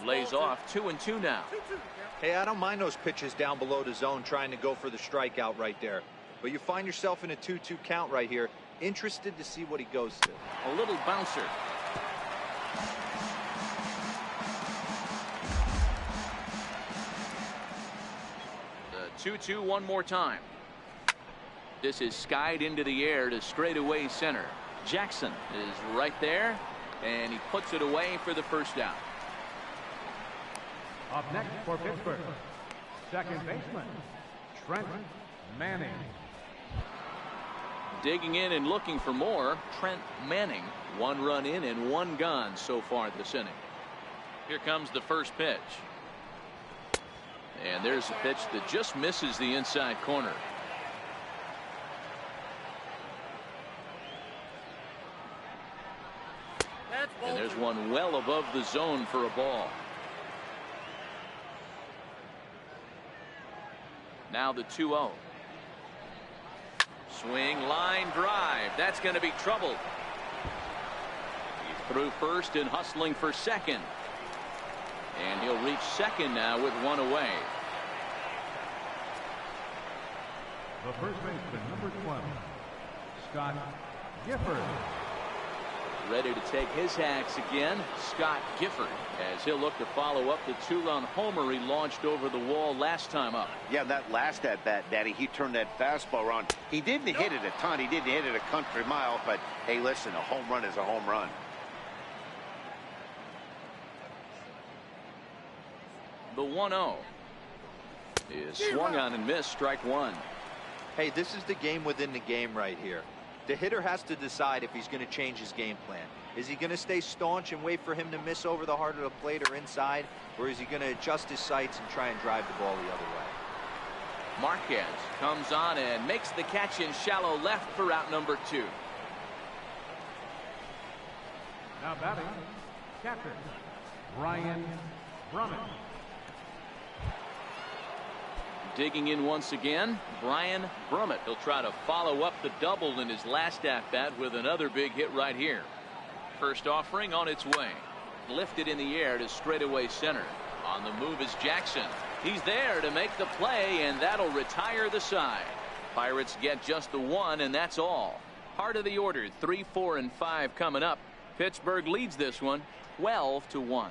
[SPEAKER 1] Lays off 2-2 now.
[SPEAKER 4] Hey, I don't mind those pitches down below the zone trying to go for the strikeout right there. But you find yourself in a 2-2 count right here. Interested to see what he goes to.
[SPEAKER 1] A little bouncer. The 2-2 one more time. This is skied into the air to straightaway center. Jackson is right there, and he puts it away for the first down.
[SPEAKER 3] Up next for Pittsburgh, second baseman, Trent Manning.
[SPEAKER 1] Digging in and looking for more, Trent Manning. 1 run in and 1 gone so far this inning. Here comes the first pitch. And there's a pitch that just misses the inside corner. And there's one well above the zone for a ball. Now the 2-0. Swing, line drive. That's going to be trouble. He's through first and hustling for second. And he'll reach second now with 1 away.
[SPEAKER 3] The first baseman, number 12, Scott Gifford.
[SPEAKER 1] Ready to take his hacks again, Scott Gifford, as he'll look to follow up the 2-run homer he launched over the wall last time up.
[SPEAKER 2] Yeah, that last at-bat, Daddy, he turned that fastball around. He didn't hit it a ton. He didn't hit it a country mile, but hey, listen, a home run is a home run.
[SPEAKER 1] The 1-0 is swung on and missed, strike 1.
[SPEAKER 4] Hey, this is the game within the game right here. The hitter has to decide if he's going to change his game plan. Is he going to stay staunch and wait for him to miss over the heart of the plate or inside, or is he going to adjust his sights and try and drive the ball the other way?
[SPEAKER 1] Marquez comes on and makes the catch in shallow left for out number 2.
[SPEAKER 3] Now batting, catcher, Ryan Brummett.
[SPEAKER 1] Digging in once again, Brian Brummett. He'll try to follow up the double in his last at-bat with another big hit right here. First offering on its way. Lifted in the air to straightaway center. On the move is Jackson. He's there to make the play, and that'll retire the side. Pirates get just the 1, and that's all. Heart of the order, 3, 4, and 5 coming up. Pittsburgh leads this one 12-1.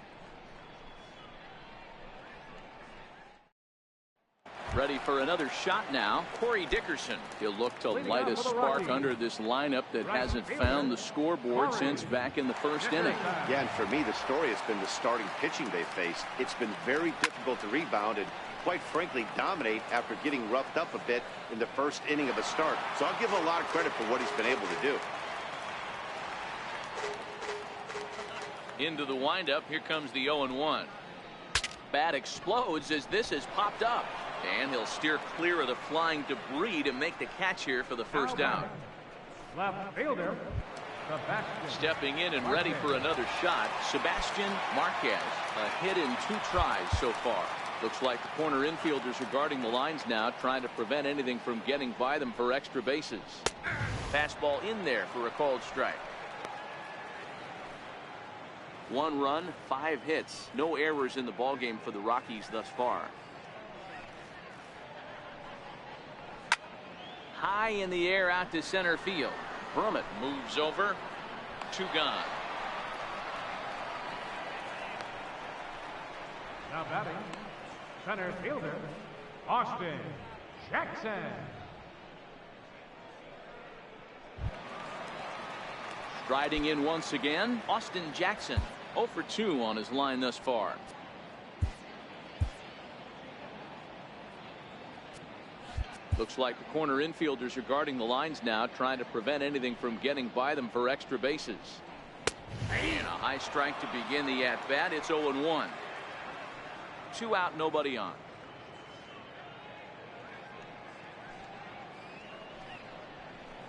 [SPEAKER 1] Ready for another shot now. Corey Dickerson. He'll look to light a spark under this lineup that hasn't found the scoreboard since back in the first inning.
[SPEAKER 2] Yeah, and for me, the story has been the starting pitching they faced. It's been very difficult to rebound and, quite frankly, dominate after getting roughed up a bit in the first inning of a start. So I'll give him a lot of credit for what he's been able to do.
[SPEAKER 1] Into the windup. Here comes the 0-1. Bat explodes as this has popped up. And he'll steer clear of the flying debris to make the catch here for the first down.
[SPEAKER 3] Left fielder, Sebastian.
[SPEAKER 1] Stepping in and ready for another shot, Sebastian Marquez. A hit in 2 tries so far. Looks like the corner infielders are guarding the lines now, trying to prevent anything from getting by them for extra bases. Fastball in there for a called strike. 1 run, 5 hits. No errors in the ballgame for the Rockies thus far. High in the air out to center field. Brummett moves over. 2 gone.
[SPEAKER 3] Now batting, center fielder, Austin Jackson.
[SPEAKER 1] Striding in once again, Austin Jackson. 0 for 2 on his line thus far. Looks like the corner infielders are guarding the lines now, trying to prevent anything from getting by them for extra bases. And a high strike to begin the at-bat. It's 0-1. 2 out, nobody on.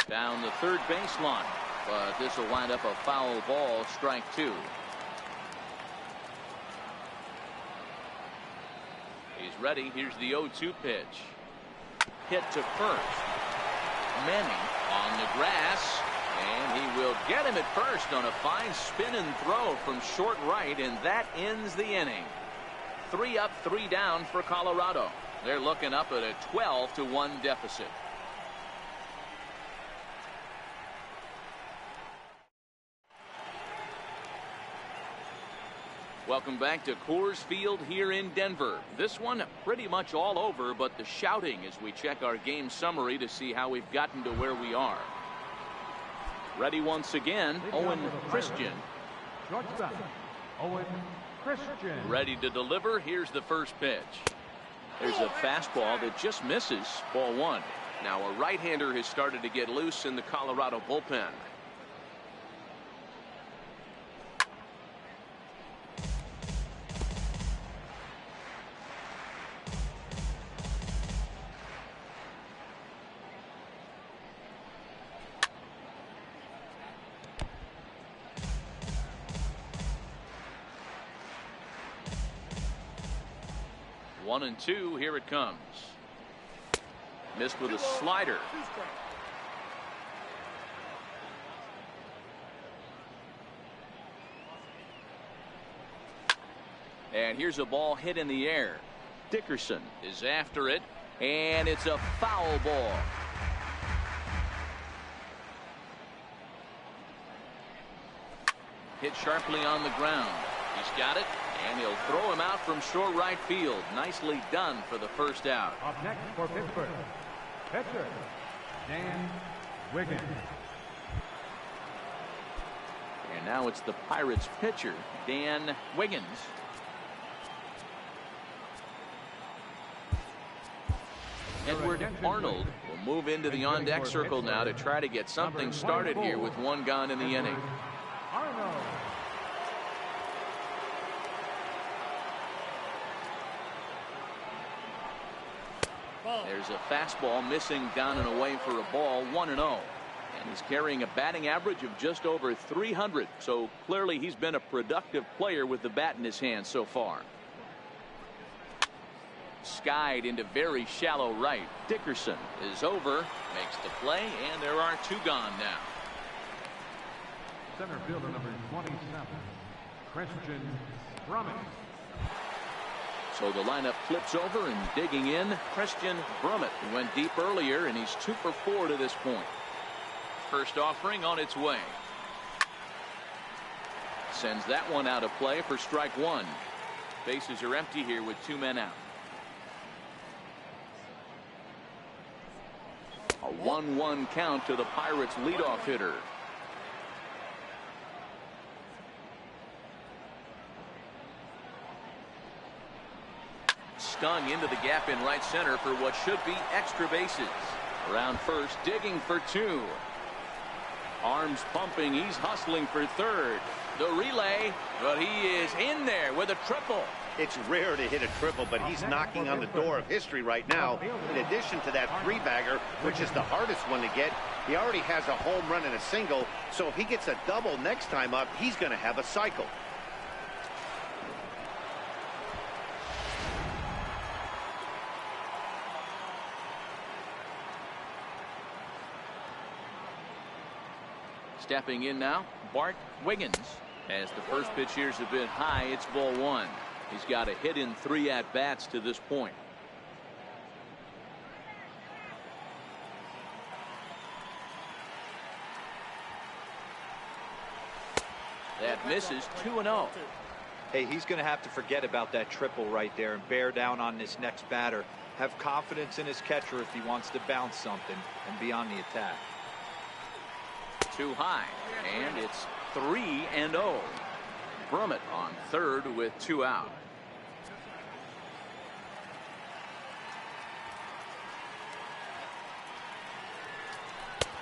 [SPEAKER 1] Down the third baseline, but this will wind up a foul ball, strike 2. He's ready. Here's the 0-2 pitch. Hit to first. Manning on the grass. And he will get him at first on a fine spin and throw from short right, and that ends the inning. 3 up, 3 down for Colorado. They're looking up at a 12-1 deficit. Welcome back to Coors Field here in Denver. This one pretty much all over, but the shouting as we check our game summary to see how we've gotten to where we are. Ready once again, Owen Christian.
[SPEAKER 3] Shortstop, Owen Christian.
[SPEAKER 1] Ready to deliver. Here's the first pitch. There's a fastball that just misses. Ball 1. Now a right-hander has started to get loose in the Colorado bullpen. One and two. Here it comes. Missed with a slider. And here's a ball hit in the air. Dickerson is after it, and it's a foul ball. Hit sharply on the ground. He's got it, and he'll throw him out from short right field. Nicely done for the first out.
[SPEAKER 3] Up next for Pittsburgh, pitcher Dan Wiggins.
[SPEAKER 1] And now it's the Pirates pitcher, Dan Wiggins. Edward Arnold will move into the on-deck circle now to try to get something started here with one gone in the inning.
[SPEAKER 3] Arnold.
[SPEAKER 1] There's a fastball missing down and away for a ball. 1-0. And he's carrying a batting average of just over 300. So clearly he's been a productive player with the bat in his hand so far. Skied into very shallow right. Dickerson is over, makes the play, and there are two gone now.
[SPEAKER 3] Center fielder number 27, Christian Brummett.
[SPEAKER 1] So the lineup flips over, and digging in, Christian Brummett, who went deep earlier, and he's 2 for 4 to this point. First offering on its way. Sends that one out of play for strike one. Bases are empty here with 2 men out. A 1-1 count to the Pirates leadoff hitter. Stung into the gap in right center for what should be extra bases. Around first, digging for 2. Arms pumping, he's hustling for third. The relay, but he is in there with a triple.
[SPEAKER 2] It's rare to hit a triple, but he's knocking on the door of history right now. In addition to that 3-bagger, which is the hardest one to get, he already has a home run and a single. So if he gets a double next time up, he's going to have a cycle.
[SPEAKER 1] Stepping in now, Bart Wiggins. As the first pitch here's a bit high, it's ball 1. He's got a hit in 3 at-bats to this point. That misses. 2-0.
[SPEAKER 4] Hey, he's going to have to forget about that triple right there and bear down on this next batter. Have confidence in his catcher if he wants to bounce something and be on the attack.
[SPEAKER 1] Too high, and it's 3-0. Brummett on third with 2 out.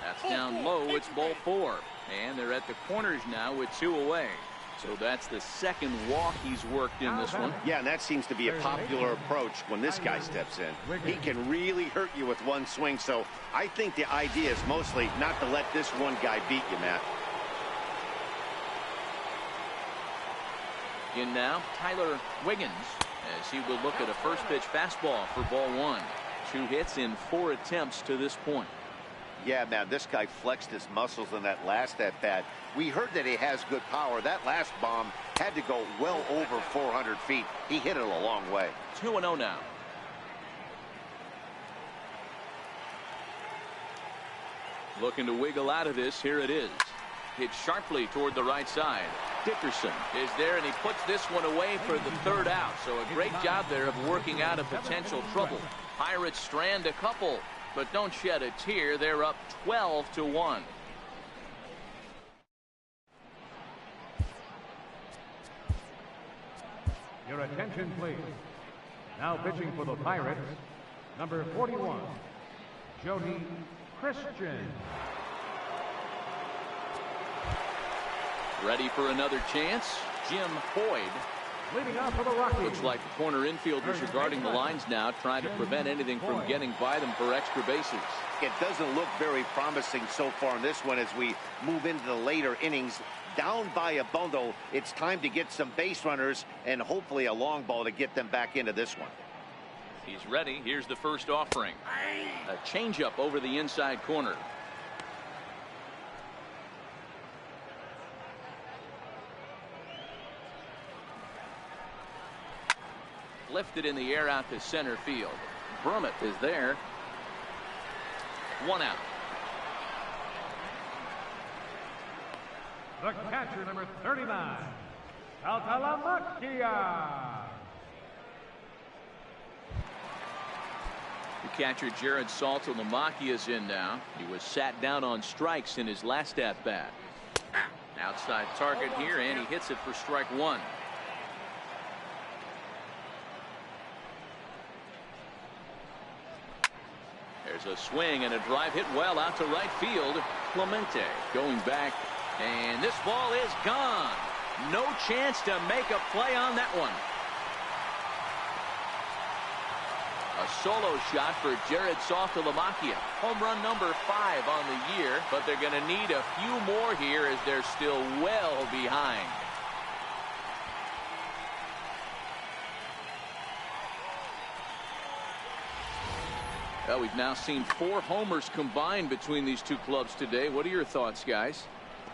[SPEAKER 1] That's down low. It's ball 4, and they're at the corners now with 2 away. So that's the second walk he's worked in this one.
[SPEAKER 2] Yeah, and that seems to be a popular approach when this guy steps in. He can really hurt you with one swing, so I think the idea is mostly not to let this one guy beat you, Matt.
[SPEAKER 1] In now, Tyler Wiggins, as he will look at a first pitch fastball for ball one. 2 hits in 4 attempts to this point.
[SPEAKER 2] Yeah, man, this guy flexed his muscles in that last at bat. We heard that he has good power. That last bomb had to go well over 400 feet. He hit it a long way.
[SPEAKER 1] 2-0 now. Looking to wiggle out of this. Here it is. Hit sharply toward the right side. Dickerson is there, and he puts this one away for the 3rd out. So a great job there of working out of potential trouble. Pirates strand a couple, but don't shed a tear. They're up 12-1.
[SPEAKER 3] Your attention, please. Now pitching for the Pirates, number 41, Jody Christian.
[SPEAKER 1] Ready for another chance. Jim Hoyd.
[SPEAKER 3] Leading off for the Rockies.
[SPEAKER 1] Looks like the corner infielders are guarding the lines now, trying to prevent anything from getting by them for extra bases.
[SPEAKER 2] It doesn't look very promising so far in this one as we move into the later innings. Down by a bundle, it's time to get some base runners and hopefully a long ball to get them back into this one.
[SPEAKER 1] He's ready. Here's the first offering. A changeup over the inside corner. Lifted in the air out to center field. Brummett is there. 1 out.
[SPEAKER 3] The catcher, number 39, Saltalamacchia.
[SPEAKER 1] The catcher, Jared Saltalamacchia, is in now. He was sat down on strikes in his last at-bat. Outside target here, and he hits it for strike 1. There's a swing and a drive hit well out to right field. Clemente going back, and this ball is gone. No chance to make a play on that one. A solo shot for Jared Saltalamacchia. Home run number 5 on the year, but they're going to need a few more here as they're still well behind. Well, we've now seen 4 homers combined between these two clubs today. What are your thoughts, guys?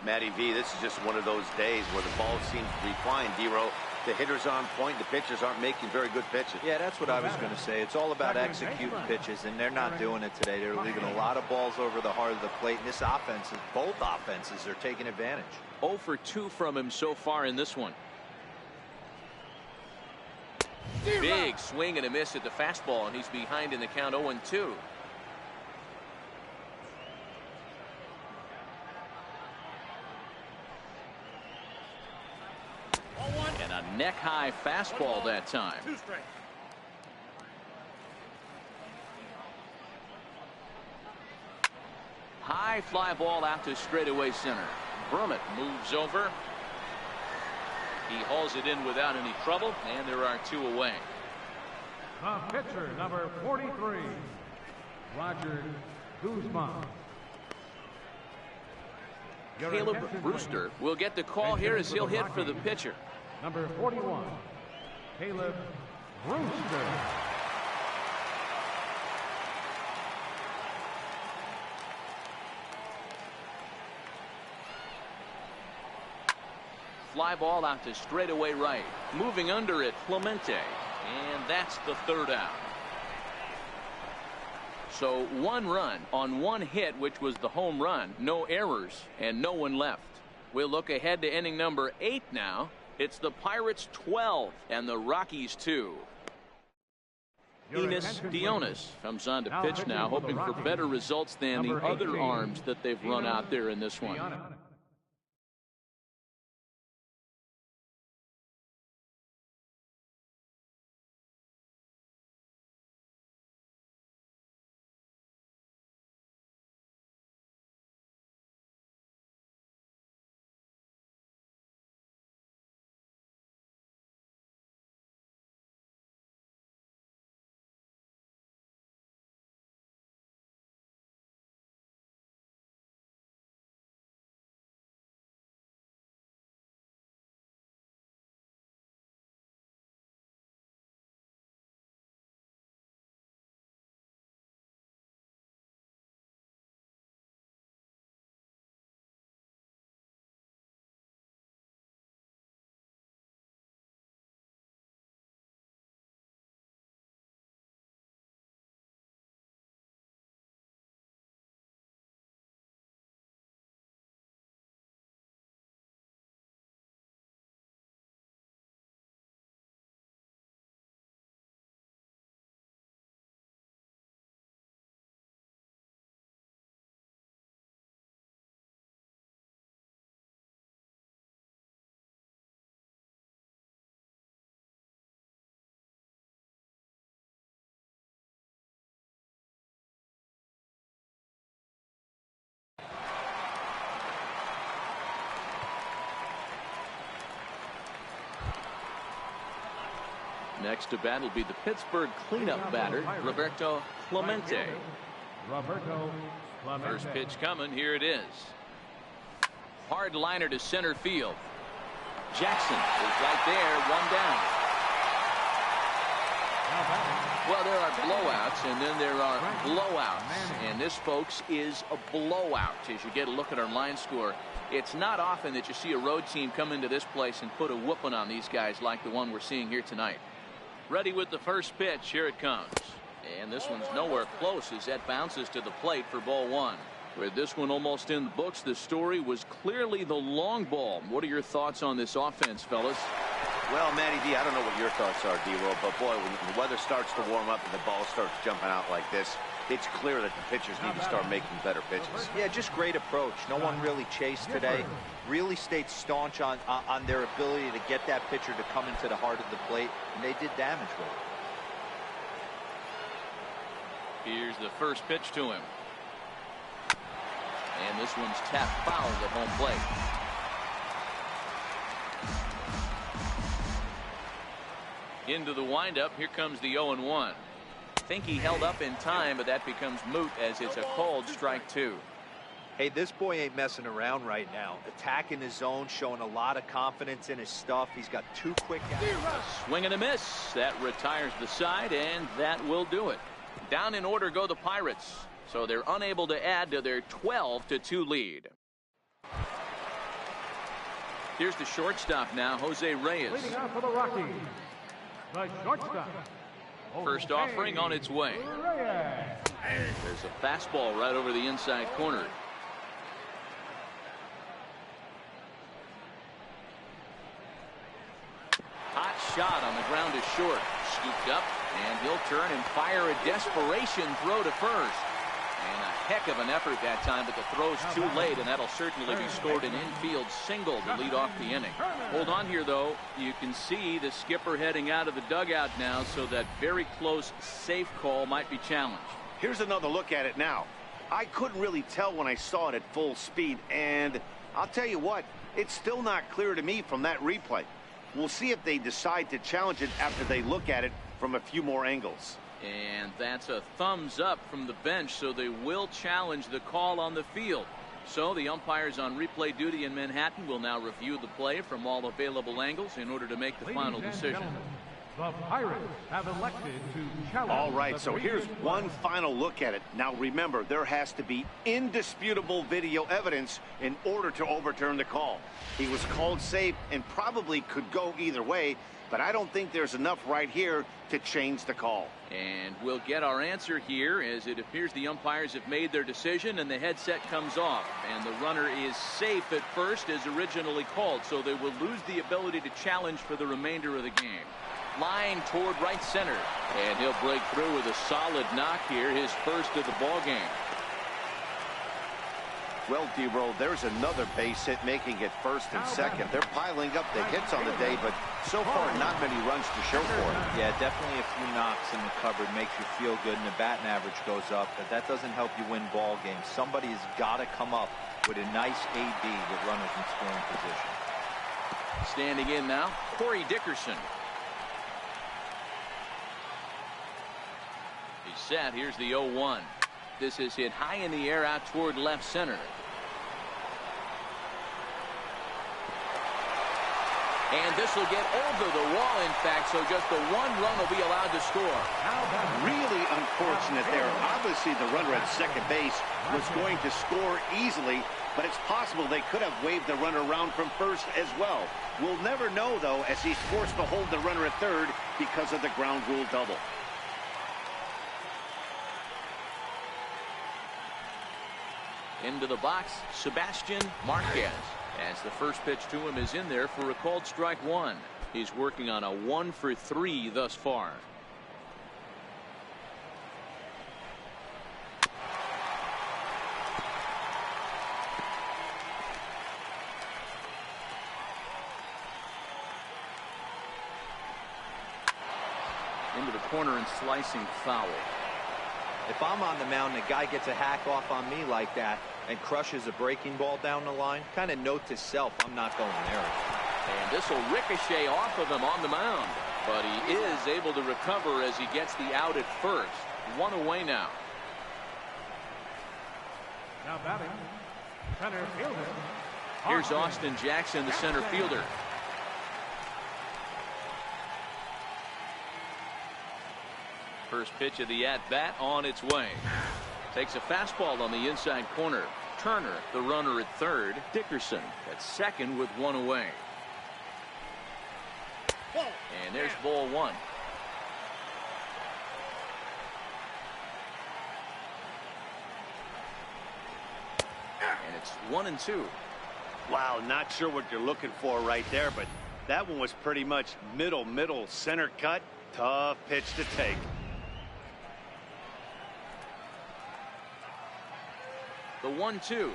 [SPEAKER 2] Matty V, this is just one of those days where the ball seems to be flying, D-Row. The hitters on point, the pitchers aren't making very good pitches.
[SPEAKER 4] Yeah, that's what I was going to say. It's all about executing pitches, and they're not doing it today. They're leaving a lot of balls over the heart of the plate, and this offense, both offenses are taking advantage.
[SPEAKER 1] 0 for 2 from him so far in this one. Big swing and a miss at the fastball, and he's behind in the count 0-2. And a neck-high fastball that time. High fly ball out to straightaway center. Brummett moves over. He hauls it in without any trouble, and there are 2 away.
[SPEAKER 3] The pitcher, number 43, Roger Guzman.
[SPEAKER 1] Caleb Brewster will get the call here as he'll hit for the pitcher.
[SPEAKER 3] Number 41, Caleb Brewster.
[SPEAKER 1] Fly ball out to straightaway right. Moving under it, Clemente. And that's the 3rd out. So 1 run on 1 hit, which was the home run. No errors and no one left. We'll look ahead to inning number 8 now. It's the Pirates 12 and the Rockies 2. Enos Dionis comes on to pitch now, hoping for better results than the other arms that they've run out there in this one. Next to bat will be the Pittsburgh cleanup batter, Roberto Clemente. First pitch coming. Here it is. Hard liner to center field. Jackson is right there. One down. Well, there are blowouts, and then there are blowouts. And this, folks, is a blowout. As you get a look at our line score, it's not often that you see a road team come into this place and put a whooping on these guys like the one we're seeing here tonight. Ready with the first pitch. Here it comes. And this one's nowhere close as that bounces to the plate for ball one. With this one almost in the books, the story was clearly the long ball. What are your thoughts on this offense, fellas?
[SPEAKER 2] Well, Matty D, I don't know what your thoughts are, D-Roll, but boy, when the weather starts to warm up and the ball starts jumping out like this, it's clear that the pitchers need to start making better pitches.
[SPEAKER 4] Yeah, just great approach. No one really chased today. Really stayed staunch on their ability to get that pitcher to come into the heart of the plate, and they did damage with it.
[SPEAKER 1] Here's the first pitch to him. And this one's tapped foul at home plate. Into the windup. Here comes the 0-1. Think he held up in time, but that becomes moot as it's a called strike two.
[SPEAKER 4] Hey, this boy ain't messing around right now. Attacking his zone, showing a lot of confidence in his stuff. He's got two quick outs.
[SPEAKER 1] Swing and a miss. That retires the side, and that will do it. Down in order go the Pirates. So they're unable to add to their 12-2 lead. Here's the shortstop now, Jose Reyes.
[SPEAKER 3] Leading out for the Rockies, the shortstop.
[SPEAKER 1] First offering on its way. There's a fastball right over the inside corner. Hot shot on the ground is short. Scooped up, and he'll turn and fire a desperation throw to first. And a heck of an effort that time, but the throw's too late, and that'll certainly be scored an infield single to lead off the inning. Hold on here, though. You can see the skipper heading out of the dugout now, so that very close, safe call might be challenged.
[SPEAKER 2] Here's another look at it now. I couldn't really tell when I saw it at full speed, and I'll tell you what, it's still not clear to me from that replay. We'll see if they decide to challenge it after they look at it from a few more angles.
[SPEAKER 1] And that's a thumbs up from the bench, so they will challenge the call on the field. So the umpires on replay duty in Manhattan will now review the play from all available angles in order to make the final decision.
[SPEAKER 3] The Pirates have elected to challenge.
[SPEAKER 2] All right, so here's one final look at it. Now remember, there has to be indisputable video evidence in order to overturn the call. He was called safe and probably could go either way, but I don't think there's enough right here to change the call.
[SPEAKER 1] And we'll get our answer here as it appears the umpires have made their decision and the headset comes off. And the runner is safe at first as originally called, so they will lose the ability to challenge for the remainder of the game. Line toward right center. And he'll break through with a solid knock here, his first of the ball game.
[SPEAKER 2] Well, D-Roll, there's another base hit making it first and second. They're piling up the hits on the day, but so far not many runs to show for it.
[SPEAKER 4] Yeah, definitely a few knocks in the cupboard makes you feel good, and the batting average goes up, but that doesn't help you win ball games. Somebody has got to come up with a nice AB with runners in scoring position.
[SPEAKER 1] Standing in now, Corey Dickerson. He's set. Here's the 0-1. This is hit high in the air out toward left center. And this will get over the wall, in fact, so just the one run will be allowed to score.
[SPEAKER 2] Really unfortunate there. Obviously, the runner at second base was going to score easily, but it's possible they could have waved the runner around from first as well. We'll never know, though, as he's forced to hold the runner at third because of the ground rule double.
[SPEAKER 1] Into the box, Sebastian Marquez. As the first pitch to him is in there for a called strike one. He's working on a 1-for-3 thus far. Into the corner and slicing foul.
[SPEAKER 4] If I'm on the mound and a guy gets a hack off on me like that and crushes a breaking ball down the line, kind of note to self, I'm not going there.
[SPEAKER 1] And this will ricochet off of him on the mound. But he is able to recover as he gets the out at first. One away now.
[SPEAKER 3] Now batting, center fielder.
[SPEAKER 1] Here's Austin Jackson, the center fielder. First pitch of the at-bat on its way. Takes a fastball on the inside corner. Turner, the runner at third. Dickerson at second with one away. And there's ball one. And it's 1-2.
[SPEAKER 2] Wow, not sure what you're looking for right there, but that one was pretty much middle center cut. Tough pitch to take.
[SPEAKER 1] The 1-2.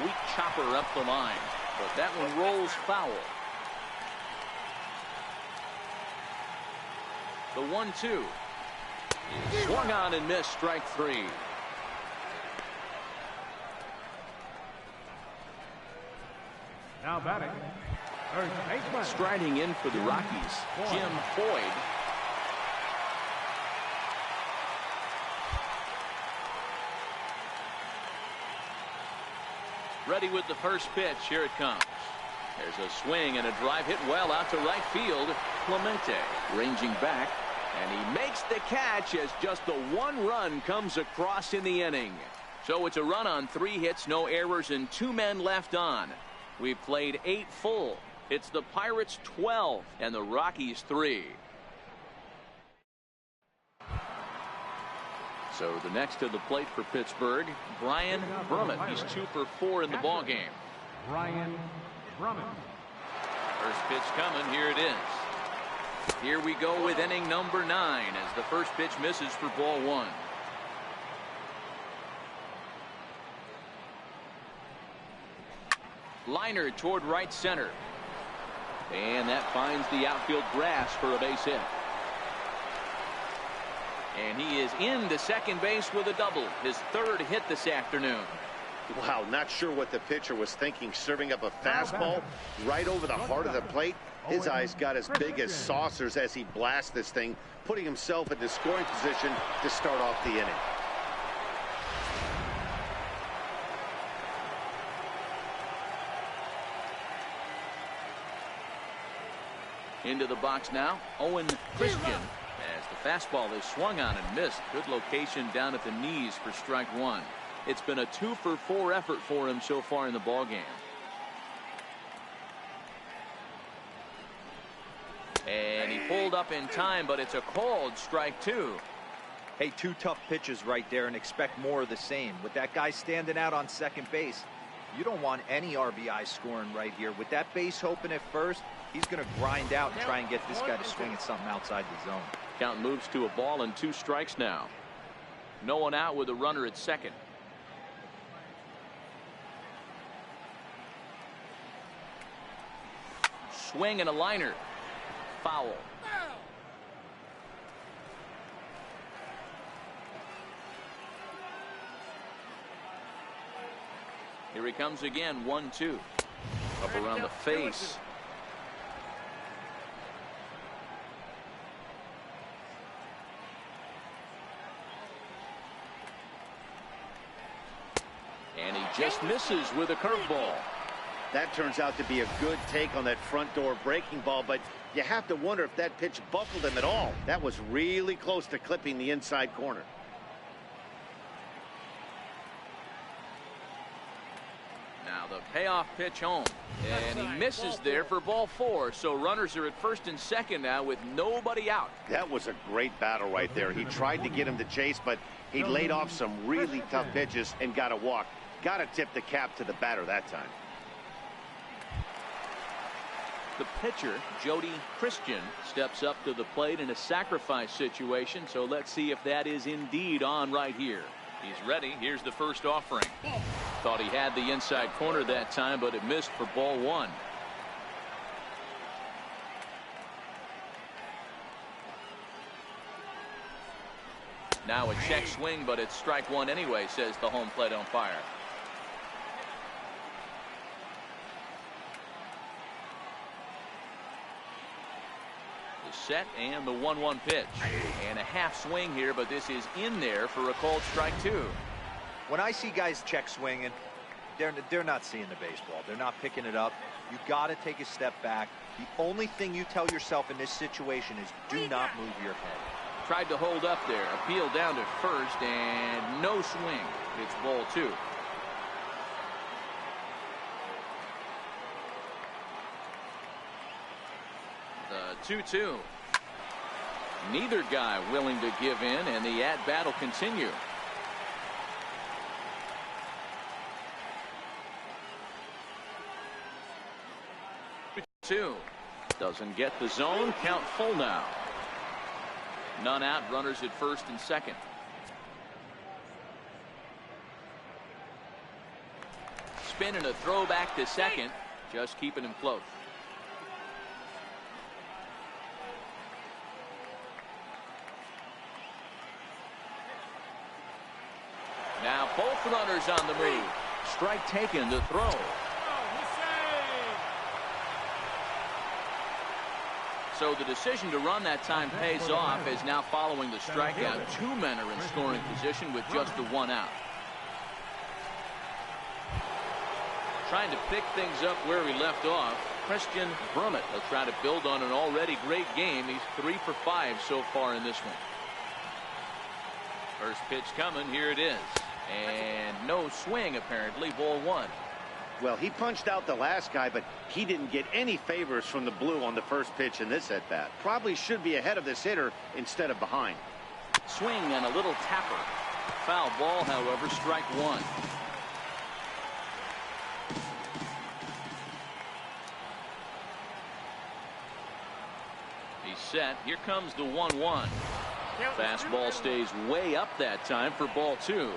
[SPEAKER 1] Weak chopper up the line, but that one rolls foul. The 1-2. Swung on and missed, strike three.
[SPEAKER 3] Now batting, first baseman.
[SPEAKER 1] Striding in for the Rockies, Jim Boyd. Ready with the first pitch. Here it comes. There's a swing and a drive hit well out to right field. Clemente ranging back, and he makes the catch as just the one run comes across in the inning. So it's a run on 3 hits, no errors, and 2 men left on. We've played 8 full. It's the Pirates 12 and the Rockies 3. So the next to the plate for Pittsburgh, Brian Brummett. He's 2 for 4 in the ball game.
[SPEAKER 3] Brian Brummett.
[SPEAKER 1] First pitch coming. Here it is. Here we go with inning number 9 as the first pitch misses for ball 1. Liner toward right center. And that finds the outfield grass for a base hit. And he is into second base with a double. His 3rd hit this afternoon.
[SPEAKER 2] Wow, not sure what the pitcher was thinking, serving up a fastball right over the heart of the plate. His eyes got as big as saucers as he blasts this thing, putting himself in the scoring position to start off the inning.
[SPEAKER 1] Into the box now, Owen Christian, as the fastball is swung on and missed. Good location down at the knees for strike 1. It's been a 2 for 4 effort for him so far in the ball game. And he pulled up in time, but it's a called strike 2.
[SPEAKER 4] Hey, 2 tough pitches right there, and expect more of the same. With that guy standing out on second base, you don't want any RBI scoring right here. With that base open at first, he's going to grind out and try and get this guy to swing at something outside the zone.
[SPEAKER 1] Count moves to a ball and 2 strikes now. No one out with a runner at second. Swing and a liner. Foul. Here he comes again. 1-2. Up around the face. And he just misses with a curveball.
[SPEAKER 2] That turns out to be a good take on that front door breaking ball, but you have to wonder if that pitch buckled him at all. That was really close to clipping the inside corner.
[SPEAKER 1] Now the payoff pitch home, and he misses there for ball 4. So runners are at first and second now with nobody out.
[SPEAKER 2] That was a great battle right there. He tried to get him to chase, but he laid off some really tough pitches and got a walk. Got to tip the cap to the batter that time.
[SPEAKER 1] The pitcher, Jody Christian, steps up to the plate in a sacrifice situation. So let's see if that is indeed on right here. He's ready. Here's the first offering. Thought he had the inside corner that time, but it missed for ball 1. Now a check swing, but it's strike 1 anyway, says the home plate umpire. The set and the 1-1 pitch. And a half swing here, but this is in there for a called strike 2.
[SPEAKER 4] When I see guys check swinging, they're not seeing the baseball. They're not picking it up. You got to take a step back. The only thing you tell yourself in this situation is do not move your head.
[SPEAKER 1] Tried to hold up there. Appeal down to first, and no swing. It's ball 2. The 2-2. Neither guy willing to give in, and the at-bat will continue. Two. Doesn't get the zone. Count full now. None out. Runners at first and second. Spin and a throw back to second. Just keeping him close. Now both runners on the move. Strike taken to throw. So the decision to run that time pays off, as now following the strikeout, 2 men are in scoring position with just the 1 out. Trying to pick things up where he left off, Christian Brummett will try to build on an already great game. He's 3 for 5 so far in this one. First pitch coming, here it is. And no swing apparently, ball 1.
[SPEAKER 2] Well, he punched out the last guy, but he didn't get any favors from the blue on the first pitch in this at-bat. Probably should be ahead of this hitter instead of behind.
[SPEAKER 1] Swing and a little tapper. Foul ball, however, strike 1. He's set. Here comes the 1-1. Fastball stays way up that time for ball 2.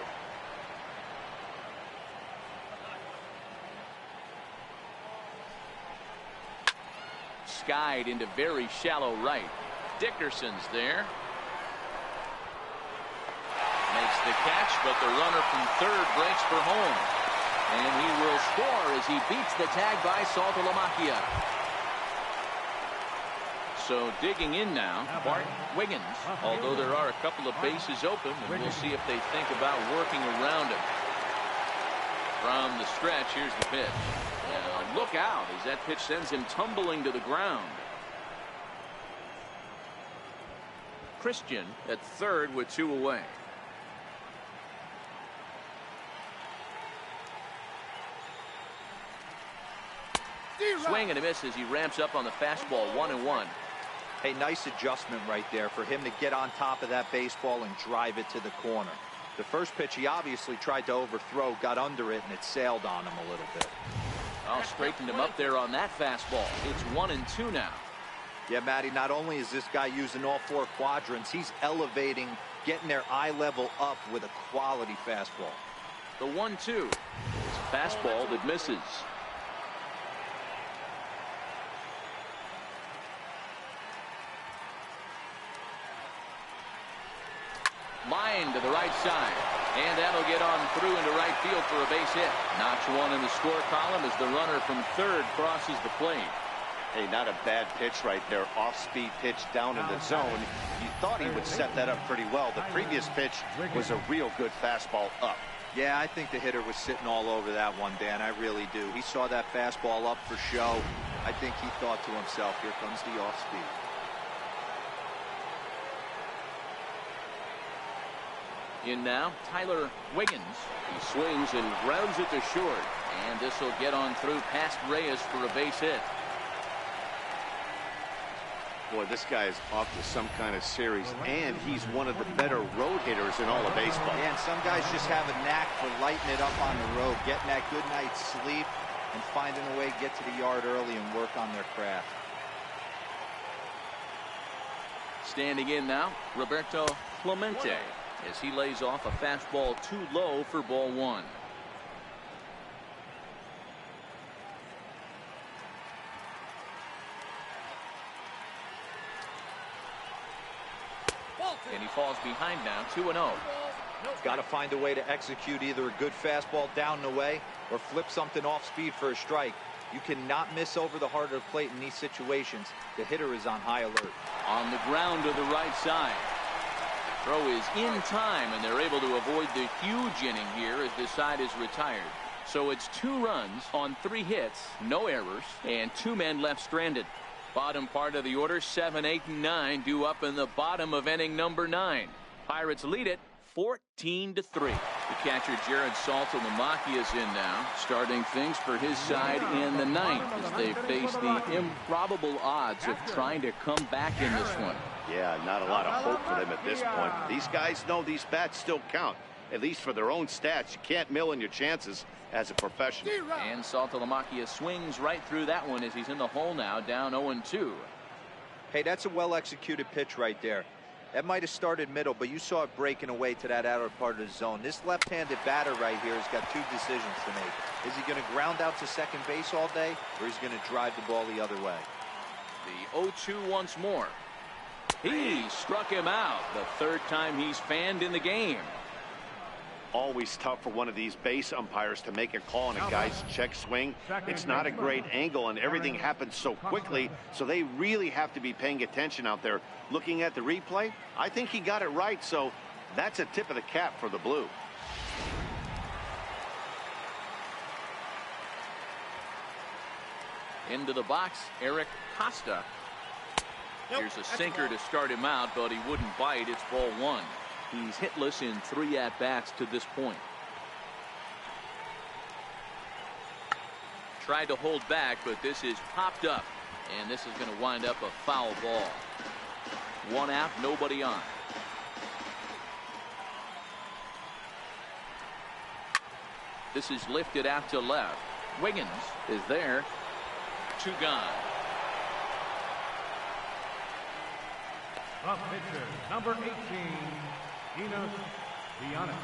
[SPEAKER 1] Skied into very shallow right. Dickerson's there. Makes the catch, but the runner from third breaks for home. And he will score as he beats the tag by Saltalamacchia. So digging in now, Bart Wiggins, although there are a couple of bases open, and we'll see if they think about working around him. From the stretch, here's the pitch. Now look out as that pitch sends him tumbling to the ground. Christian at third with 2 away. Swing and a miss as he ramps up on the fastball. 1-1.
[SPEAKER 4] Hey, nice adjustment right there for him to get on top of that baseball and drive it to the corner. The first pitch he obviously tried to overthrow, got under it, and it sailed on him a little bit.
[SPEAKER 1] Oh, straightened him up there on that fastball. It's 1-2 now.
[SPEAKER 4] Yeah, Matty, not only is this guy using all 4 quadrants, he's elevating, getting their eye level up with a quality fastball.
[SPEAKER 1] The 1-2. It's a fastball that misses. Line to the right side, and that'll get on through into right field for a base hit. Notch 1 in the score column as the runner from third crosses the plate.
[SPEAKER 2] Hey, not a bad pitch right there. Off-speed pitch down in the zone. You thought he would set that up pretty well. The previous pitch was a real good fastball up.
[SPEAKER 4] Yeah, I think the hitter was sitting all over that one, Dan. I really do. He saw that fastball up for show. I think he thought to himself, here comes the off-speed.
[SPEAKER 1] In now, Tyler Wiggins. He swings and grounds it to short. And this will get on through past Reyes for a base hit.
[SPEAKER 2] Boy, this guy is off to some kind of series, and he's one of the better road hitters in all of baseball.
[SPEAKER 4] Yeah, and some guys just have a knack for lighting it up on the road, getting that good night's sleep, and finding a way to get to the yard early and work on their craft.
[SPEAKER 1] Standing in now, Roberto Clemente, as he lays off a fastball too low for ball 1. And he falls behind now, 2-0.
[SPEAKER 4] Got to find a way to execute either a good fastball down and away or flip something off speed for a strike. You cannot miss over the heart of the plate in these situations. The hitter is on high alert.
[SPEAKER 1] On the ground to the right side. Throw is in time, and they're able to avoid the huge inning here as this side is retired. So it's 2 runs on 3 hits, no errors, and 2 men left stranded. Bottom part of the order, 7, 8, and 9 due up in the bottom of inning number 9. Pirates lead it 14-3. The catcher Jared Saltalamacchia is in now, starting things for his side in the 9th as they face the improbable odds of trying to come back in this one.
[SPEAKER 2] Yeah, not a lot of hope for them at this point. These guys know these bats still count, at least for their own stats. You can't mill in your chances as a professional.
[SPEAKER 1] And Saltalamacchia swings right through that one as he's in the hole now, down 0-2.
[SPEAKER 4] Hey, that's a well-executed pitch right there. That might have started middle, but you saw it breaking away to that outer part of the zone. This left-handed batter right here has got 2 decisions to make. Is he going to ground out to second base all day, or is he going to drive the ball the other way?
[SPEAKER 1] The 0-2 once more. He struck him out, the 3rd time he's fanned in the game.
[SPEAKER 2] Always tough for one of these base umpires to make a call on a guy's check swing. It's not a great angle, and everything happens so quickly, so they really have to be paying attention out there. Looking at the replay, I think he got it right, so that's a tip of the cap for the Blue.
[SPEAKER 1] Into the box, Eric Costa. Here's a sinker to start him out, but he wouldn't bite. It's ball 1. He's hitless in 3 at-bats to this point. Tried to hold back, but this is popped up, and this is going to wind up a foul ball. 1 out, nobody on. This is lifted out to left. Wiggins is there. 2 gone.
[SPEAKER 3] The pitcher, number 18, Enos Giannis.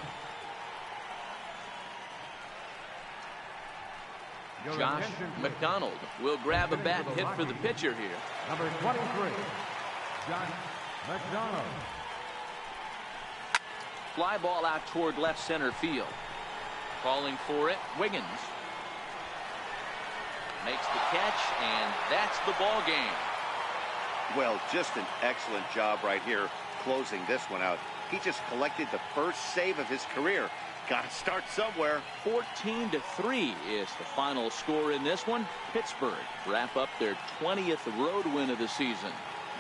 [SPEAKER 1] Josh McDonald will grab a bat and hit for the pitcher here.
[SPEAKER 3] Number 23, Josh McDonald.
[SPEAKER 1] Fly ball out toward left center field. Calling for it, Wiggins. Makes the catch, and that's the ball game.
[SPEAKER 2] Well, just an excellent job right here closing this one out. He just collected the first save of his career. Got to start somewhere.
[SPEAKER 1] 14-3 is the final score in this one. Pittsburgh wrap up their 20th road win of the season.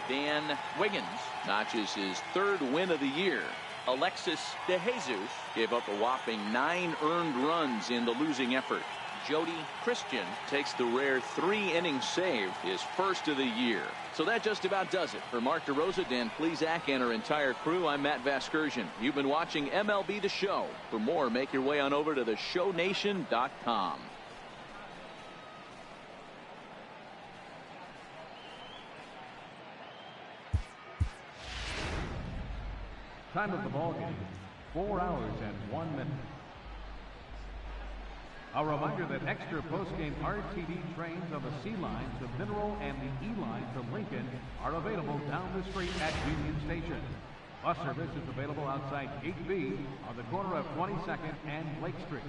[SPEAKER 1] Dan Wiggins notches his 3rd win of the year. Alexis DeJesus gave up a whopping 9 earned runs in the losing effort. Jody Christian takes the rare 3-inning save, his first of the year. So that just about does it. For Mark DeRosa, Dan Plesac, and our entire crew, I'm Matt Vasgersian. You've been watching MLB The Show. For more, make your way on over to theshownation.com.
[SPEAKER 3] Time of the ball game, 4 hours and 1 minute. A reminder that extra post-game RTD trains on the C line to Mineral and the E line to Lincoln are available down the street at Union Station. Bus service is available outside Gate B on the corner of 22nd and Lake Street.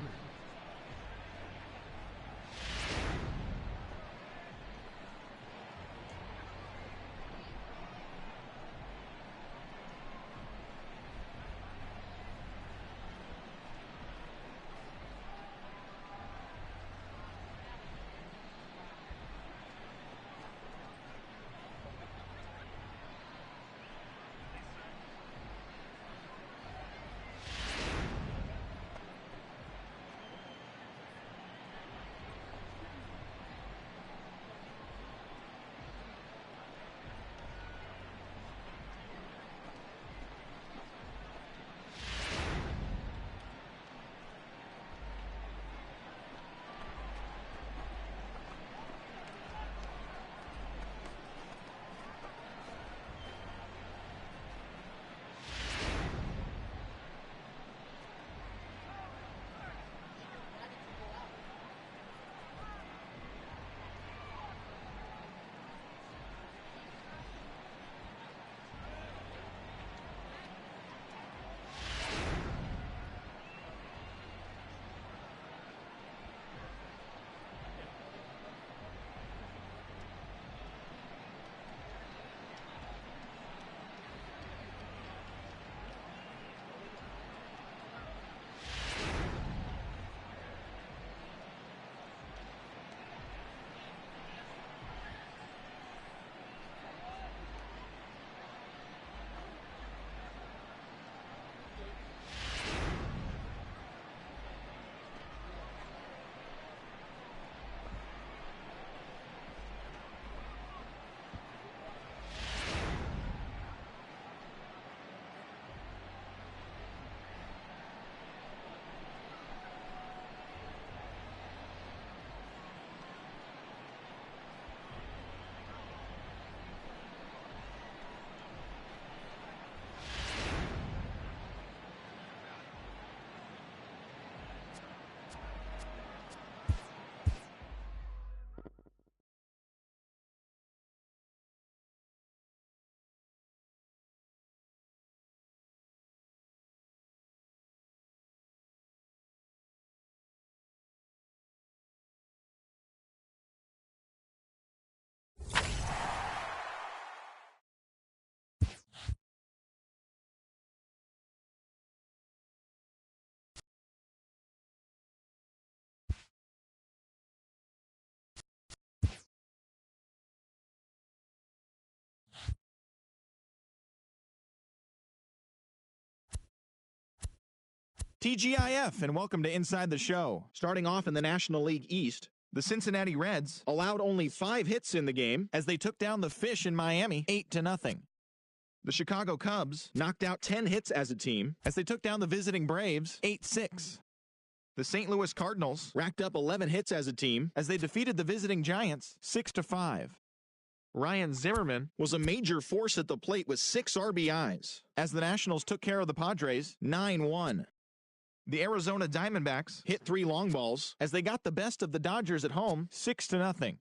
[SPEAKER 6] TGIF, and welcome to Inside the Show. Starting off in the National League East, the Cincinnati Reds allowed only 5 hits in the game as they took down the Fish in Miami 8-0. The Chicago Cubs knocked out 10 hits as a team as they took down the visiting Braves 8-6. The St. Louis Cardinals racked up 11 hits as a team as they defeated the visiting Giants 6-5. Ryan Zimmerman was a major force at the plate with 6 RBIs as the Nationals took care of the Padres 9-1. The Arizona Diamondbacks hit 3 long balls as they got the best of the Dodgers at home 6-0.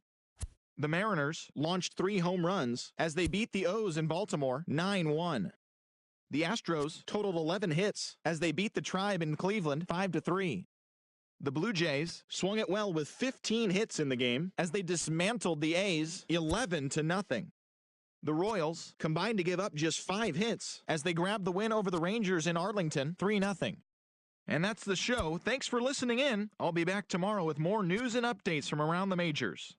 [SPEAKER 6] The Mariners launched 3 home runs as they beat the O's in Baltimore 9-1. The Astros totaled 11 hits as they beat the Tribe in Cleveland 5-3. The Blue Jays swung it well with 15 hits in the game as they dismantled the A's 11-0. The Royals combined to give up just 5 hits as they grabbed the win over the Rangers in Arlington 3-0. And that's the show. Thanks for listening in. I'll be back tomorrow with more news and updates from around the majors.